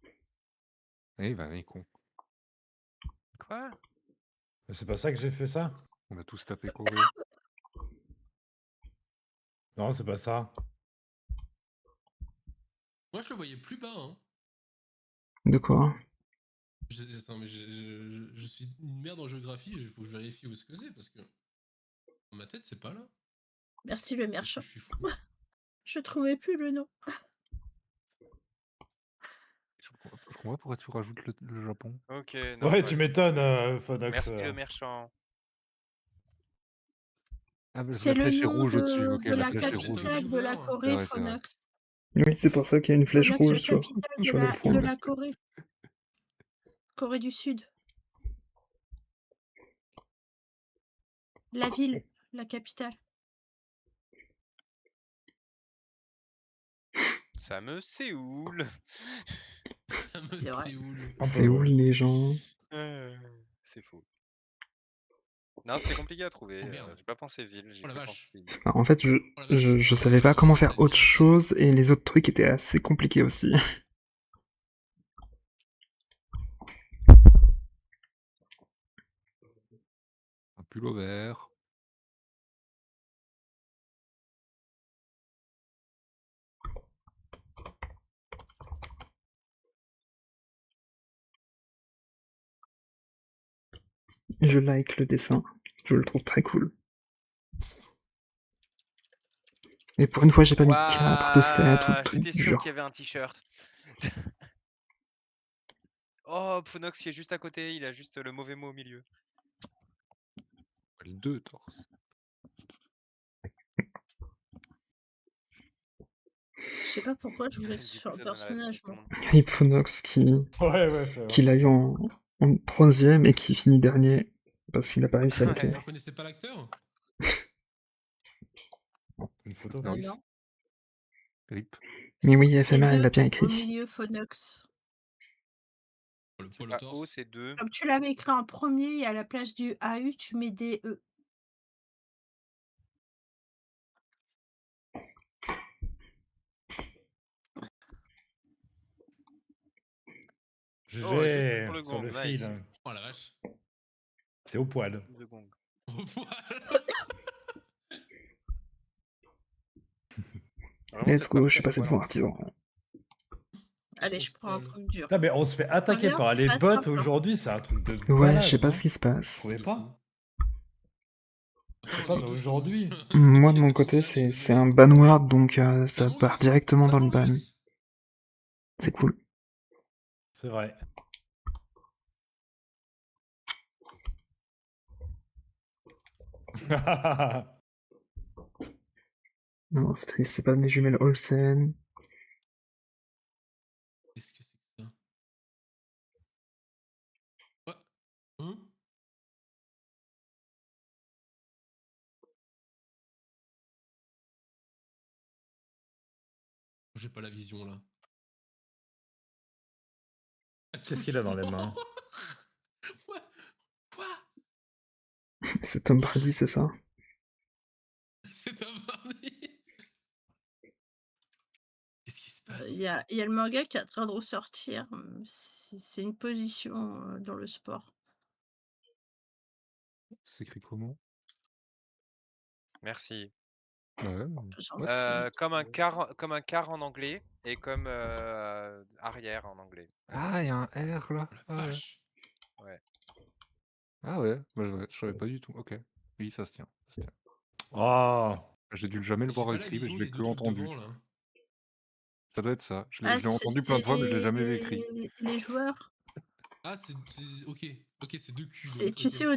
Eh ben, il est con. Quoi? Mais c'est pas ça que j'ai fait ça? On a tous tapé Corée. Non, c'est pas ça. Moi, je le voyais plus bas, hein. De quoi? Attends, mais je suis une merde en géographie, il faut que je vérifie où est-ce que c'est, parce que... Dans ma tête, c'est pas là. Merci le Je merchant. suis fou. Je trouvais plus le nom. Je comprends pas pourquoi tu rajoutes le Japon. Ok, Ouais, non, j'aurais tu pas. m'étonnes, Phonox. Merci le merchant. Ah, bah, C'est la le flèche est nom rouge au-dessus. Ok, de la la flèche est rouge. capitale de la C'est Corée, vrai, c'est vrai. Phonox. Oui, c'est pour ça qu'il y a une flèche Phonox, la rouge sur capitale le de point. la Corée. Corée du Sud. La ville, la capitale. Ça me Séoul. Ça me C'est vrai. Séoul. Un peu, C'est où ouais. les gens? C'est faux. Non, c'était compliqué à trouver. Oh, merde. J'ai pas pensé ville. J'ai Oh la cru vache. penser ville. Alors, en fait, Oh la vache. je savais pas comment faire T'as autre bien fait. chose et les autres trucs étaient assez compliqués aussi. Un pull au vert. Je like le dessin. Je le trouve très cool. Et pour une fois, j'ai pas mis 4 de 7 ou de trucs J'étais du sûr genre. qu'il y avait un t-shirt. Oh, Phonox qui est juste à côté, il a juste le mauvais mot au milieu. Les deux torses. Je sais pas pourquoi je voulais que ce Du coup, soit un ça donne la réponse personnage. à tout le moi. monde. Hyphonox Ouais, c'est qui vrai. l'a eu en 3ème et qui finit dernier parce qu'il a pas réussi à l'écrire. Vous reconnaissez pas l'acteur? Une photo. Non. Non. Rip. Mais oui, C'est FMR, il l'a bien au écrit. milieu, Phonox. Oh, le C'est poil au pas O, torse. c'est 2. Comme tu l'avais écrit en premier et à la place du AU, tu mets des E. Oh, juste GG pour le sur gong, le nice. fil. Oh la vache. C'est au poil. The gong. Au poil. Vraiment, Let's c'est go, pas je suis très passé poil, devant en fait. artisan. Allez, Au je prends un poil. truc dur. Putain, mais on se fait attaquer Ambiance, par c'est les pas bots simple, hein. aujourd'hui, c'est un truc de Ouais, malade, je sais pas non ce qui se Vous passe. trouvez De pas fou. Je Après, sais on pas, est mais tous aujourd'hui. Moi, de chat mon dans le côté, chat, je suis c'est désolé. un banward, donc C'est ça Among part Us. directement C'est dans le Among ban. Us. C'est cool. C'est vrai. Non, c'est triste, c'est pas mes jumelles Olsen. Qu'est-ce que c'est que ça? Ouais. Hein? J'ai pas la vision là. Qu'est-ce qu'il a dans les mains? Ouais. Quoi? C'est Tom Brady, c'est ça? C'est un Barney. Qu'est-ce qui se passe? Il y a le manga qui est en train de ressortir. C'est une position dans le sport. C'est écrit comment? Merci. Ouais, Je s'en what? prie. Comme un quart en anglais et comme arrière en anglais. Ah, il y a un R là. Oh la Ah ouais. vache. Ouais. Ah ouais, bah, je savais pas du tout. Ok. Oui, ça se tient. Ça se tient. Oh J'ai dû jamais le Mais j'ai voir pas la écrit, mais vision je l'ai des que deux trucs entendu. devant là. Ça doit être ça. Je Ah, l'ai entendu plein de fois, mais je l'ai jamais vu écrit. les joueurs. Ah, ok. Ok, c'est deux culs Tu donc. sais, Ok.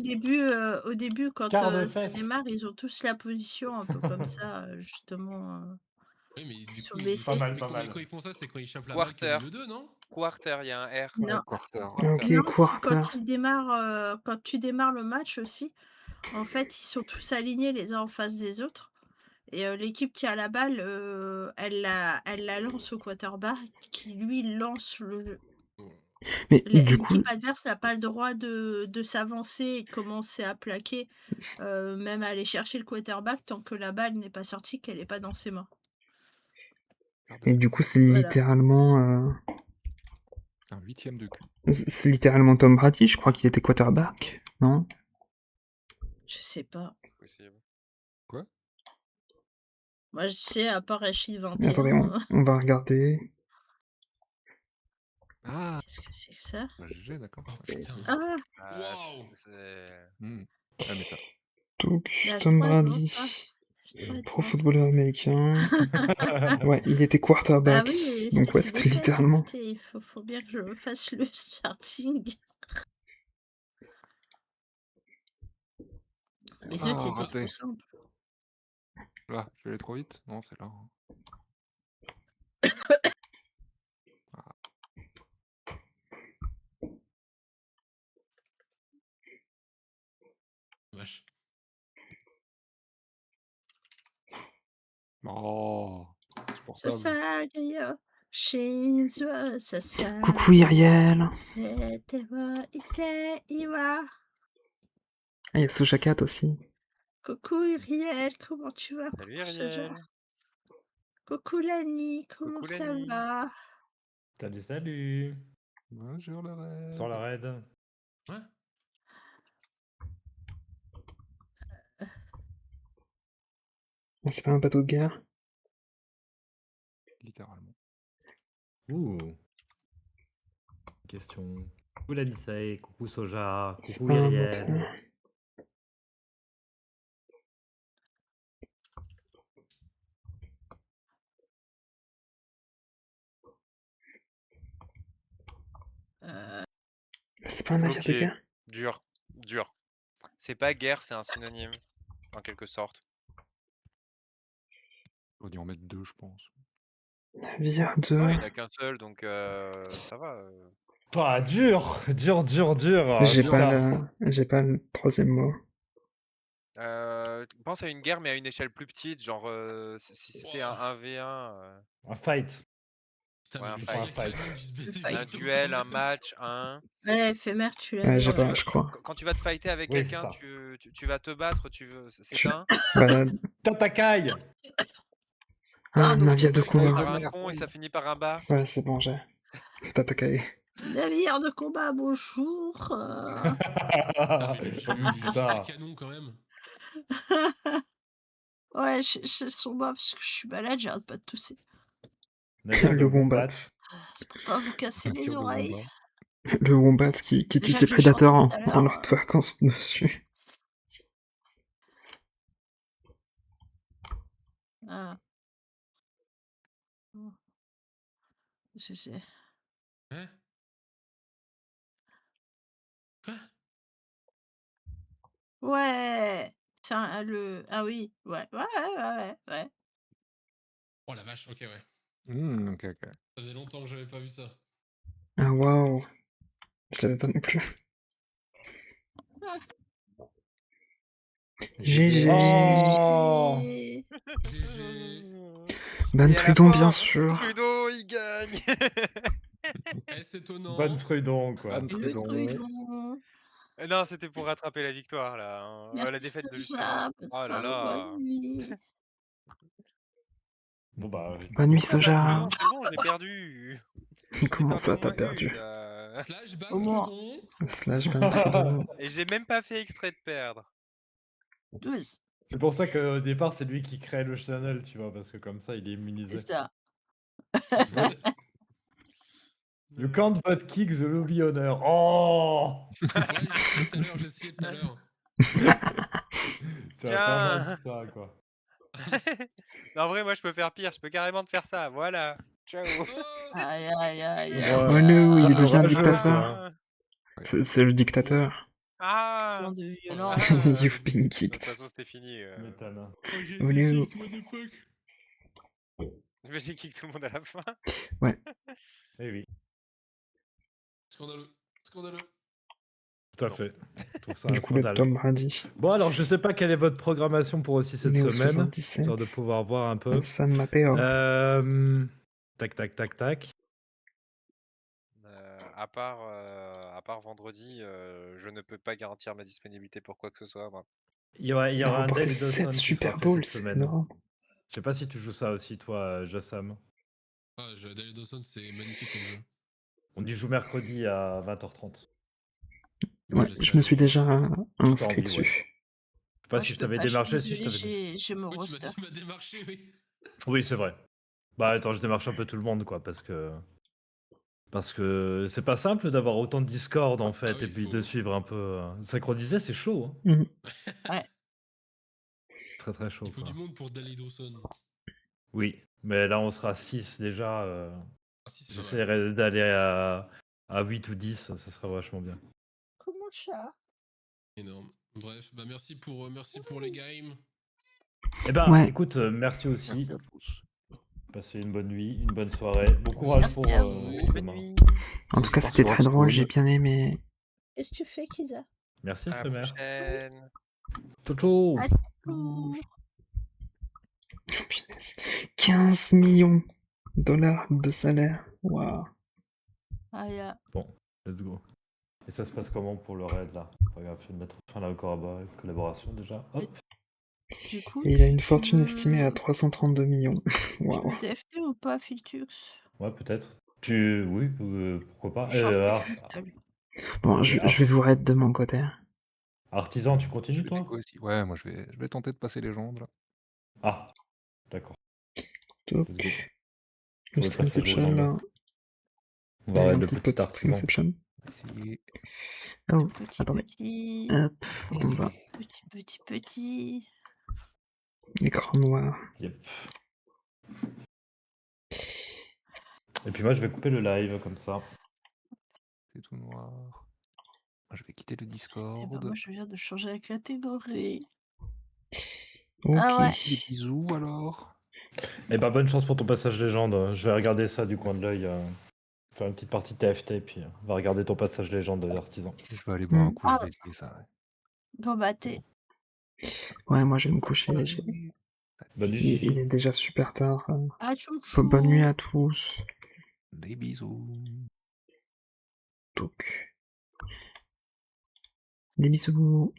au début, quand Quart de ça fesse. démarre, ils ont tous la position un peu comme ça, justement, Oui, mais du sur coup, le Pas WC. mal, mais pas mal. quand ils font ça, c'est quand ils chopent la balle qui est Quarter. dans le 2, non? Quarter, il y a un R. Non, Quarter. Ah, ok, non, c'est quarter. quand tu démarres le match aussi. En fait, ils sont tous alignés les uns en face des autres. Et l'équipe qui a la balle, elle la lance au quarterback qui lui lance le jeu. Mais du coup, L'équipe adverse n'a pas le droit de s'avancer et de commencer à plaquer, même à aller chercher le quarterback tant que la balle n'est pas sortie, qu'elle est pas dans ses mains. et du coup, c'est Voilà. littéralement, Un 8ème de cul. c'est littéralement Tom Brady. Je crois qu'il était quarterback, non? Je sais pas. C'est possible. Quoi? Moi, je sais, à part Rachid Attendez, 21, on va regarder. Ah, qu'est-ce que c'est que ça? bah, GG, d'accord. Oh Ok. putain. Ah! Ah, Waouh. Ah, mais ça. Donc, Là, je Tom crois devant Brady, toi. Je crois pro devant toi. footballeur américain. Ouais, il était Bah quarterback. oui, Donc ouais, c'est c'était des fesses, littéralement. écoutez, il faut bien que je fasse le starting. Les autres, Ah, c'était raté. trop simple. Là, je vais aller trop vite? Non, c'est là. Hein. Ah. Vache. Oh, Ça insupportable. ça, Shinzo, ça ça. Coucou Iriel. Iwa. Ah, il y a Sojakat aussi. Coucou Uriel, comment tu vas? Salut Coucou Soja. Ariel. Coucou Lani, comment Coucou ça Lani. va? Salut, salut. Bonjour le rêve. Sur la raid. Ouais. Ah, c'est pas un bateau de guerre. Littéralement. Ouh. Question. Coucou Lanissae, coucou Soja, C'est coucou pas un Iriel. moteur. C'est pas un navire de Ok, guerre. dur. C'est pas guerre, c'est un synonyme, en quelque sorte. On dû en mettre 2, je pense. Navire de. Non, il n'y en a qu'un seul, donc ça va. Pas dur. Dur. J'ai Putain. pas le troisième mot. Pense à une guerre, mais à une échelle plus petite, genre si c'était un Wow. 1v1. Un fight. Putain, Ouais, mais un le fight. Jack fight. Lemmon du SBT, fight. Un c'est duel, un incroyable. match, un. Ouais, éphémère, tu l'as Ouais, vu. j'ai Quand tu pas, vas, je crois. quand tu vas te fighter avec Oui, c'est quelqu'un, ça. tu vas te battre, c'est Tu- un. Bah, Tatakai. un Pardon. navire de Ça commence combat. par un con et ça finit par un bas. Ouais, c'est bon, j'ai. Tatakai. Navire de combat, bonjour. Ah, mais le jeu, Oh, putain. canon quand même. Ouais, je sur moi parce que je suis malade, j'arrête pas de tousser. Navire de Le Wombat. Wombat. C'est pour pas vous casser les Sur le oreilles. Wombat. Le Wombat qui tue Déjà ses que j'ai chanté prédateurs tout à en l'heure. leur twerkant dessus. Ah. Je sais. Hein? Quoi? Ouais. Tiens, le. Ah oui. Ouais. Ouais. Oh la vache, ok, ouais. Ok, ok. Ça faisait longtemps que j'avais pas vu ça. Ah waouh. Je l'avais pas non plus. GG. Oh. Et- GG. Ban Et à la Trudon, fin, bien sûr. Trudeau, il gagne. Est-ce étonnant? Bonne Trudon, quoi. Ban Le Trudon. Trudon. Non, c'était pour rattraper la victoire, là. Hein. La Merci défaite de juste Soja. avant. Bonne Oh là soirée, là. bonne nuit. Bon, bah. Bonne nuit, Bon, Ban Soja. Trudon, c'est bon, j'ai perdu. J'en ai Comment perdu ça, au t'as moins perdu? une. Slash ban Au moins. Trudon. Slash Ban Trudon. Et j'ai même pas fait exprès de perdre. 12. C'est pour ça qu'au départ, c'est lui qui crée le channel, tu vois, parce que comme ça, il est C'est immunisé. ça. You can't vote kick the lobby owner. Oh. Ouais, j'ai essayé tout à l'heure. Ça va pas mal Tiens. ça, quoi. Non, en vrai, moi, je peux faire pire. Je peux carrément te faire ça. Voilà. Ciao. Oh Aïe, aïe, aïe, Ouais. aïe. Oh no, il devient Rageux, dictateur. quoi. C'est le dictateur. Ah. Plan de oh là violence. là. You've been De toute kicked. façon, c'était fini. Tu m'étonnes. Oh, j'ai Oh été no. kicked, what the fuck. Mais j'ai kick tout le monde à la fin. Eh oui, Scandaleux. Scandaleux. tout à Non. fait. Je trouve ça Du un coup, le scandale. Tom Brady. Bon, alors, je sais pas quelle est votre programmation pour aussi cette Néo semaine, 77. histoire de pouvoir voir un peu. San Mateo. Tac, tac, tac, tac. À part vendredi, je ne peux pas garantir ma disponibilité pour quoi que ce soit. Moi. Il y aura Il a un remporté Daily 7 Dawson qui Super sera fait Bowl, cette c'est semaine. énorme. Je sais pas si tu joues ça aussi, toi, Jossam. Ah, Daily Dawson, c'est magnifique comme jeu. On y joue mercredi à 20h30. Moi, Ouais, j'essaie je me suis de- déjà t'as inscrit envie, dessus. ouais. Je sais pas Moi, si je je peux t'avais pas, je suis démarché, si je désolée, t'avais. j'ai mon Oui, roster. tu m'as démarché, oui. Oui, c'est vrai. Bah attends, je démarche un peu tout le monde, quoi, parce que c'est pas simple d'avoir autant de Discord en fait, oui, et puis faut- de suivre un peu. Synchroniser, c'est chaud, hein. Mhm. Très très chaud. Il faut quoi. du monde pour Daily Dawson. Oui, mais là on sera 6 déjà. Ah si, c'est pas mal. J'essaierai d'aller à 8 ou 10, ça serait vachement bien. Comment ça? Énorme. Bref, bah merci pour les games. Eh ben, Ouais. écoute, merci aussi. Merci à tous. Passez une bonne nuit, une bonne soirée. Bon courage Merci pour à vous. pour Bonne demain. nuit. En tout cas, Bonsoir, c'était très drôle, School. j'ai bien aimé. Qu'est-ce que tu fais, Kiza? Merci, À la éphémère. prochaine. Ciao, ciao. Ah, Ouh. Oh, punaise. 15 millions $ de salaire. Waouh. Aïe, aïe. Let's go. Et ça se passe comment pour le raid là? Regarde, je vais mettre fin à la collaboration déjà. Hop. Du coup, Et il a une tu fortune veux- estimée à 332 millions. Tu Waouh. veux TFT ou pas, Filtux? Ouais, peut-être. Oui, pourquoi pas. J'en fais Ar- une seule. Bon, je vais vous raid de mon côté. Artisan, tu Je continues vais toi? déco aussi. Ouais, moi je vais tenter de passer légende là. Ah, d'accord. Top. Let's go. Le Pour le passage Streamception légende. là. On Il va y a raid un le petit petit peu de artisan. Streamception. Essayer. Oh, Petit, attendez. petit, Hop, on va. petit. Écran noir. Yep. Et puis moi, je vais couper le live comme ça. C'est tout noir. Je vais quitter le Eh ben, Discord. moi, je viens de changer la catégorie. Ok. Ah ouais. Des bisous alors. Eh ben, bonne chance pour ton passage légende. Je vais regarder ça du coin de l'œil. Faire une petite partie TFT, et puis on va regarder ton passage légende d'artisan. Je vais aller boire un coup, je Ah. vais essayer ça. Ouais. Combatté. Ouais, moi je vais me coucher. Bonne nuit, Il Chichi. est déjà super tard. Ah, chouchou. Bonne nuit à tous. Des bisous. Donc. Des bisous.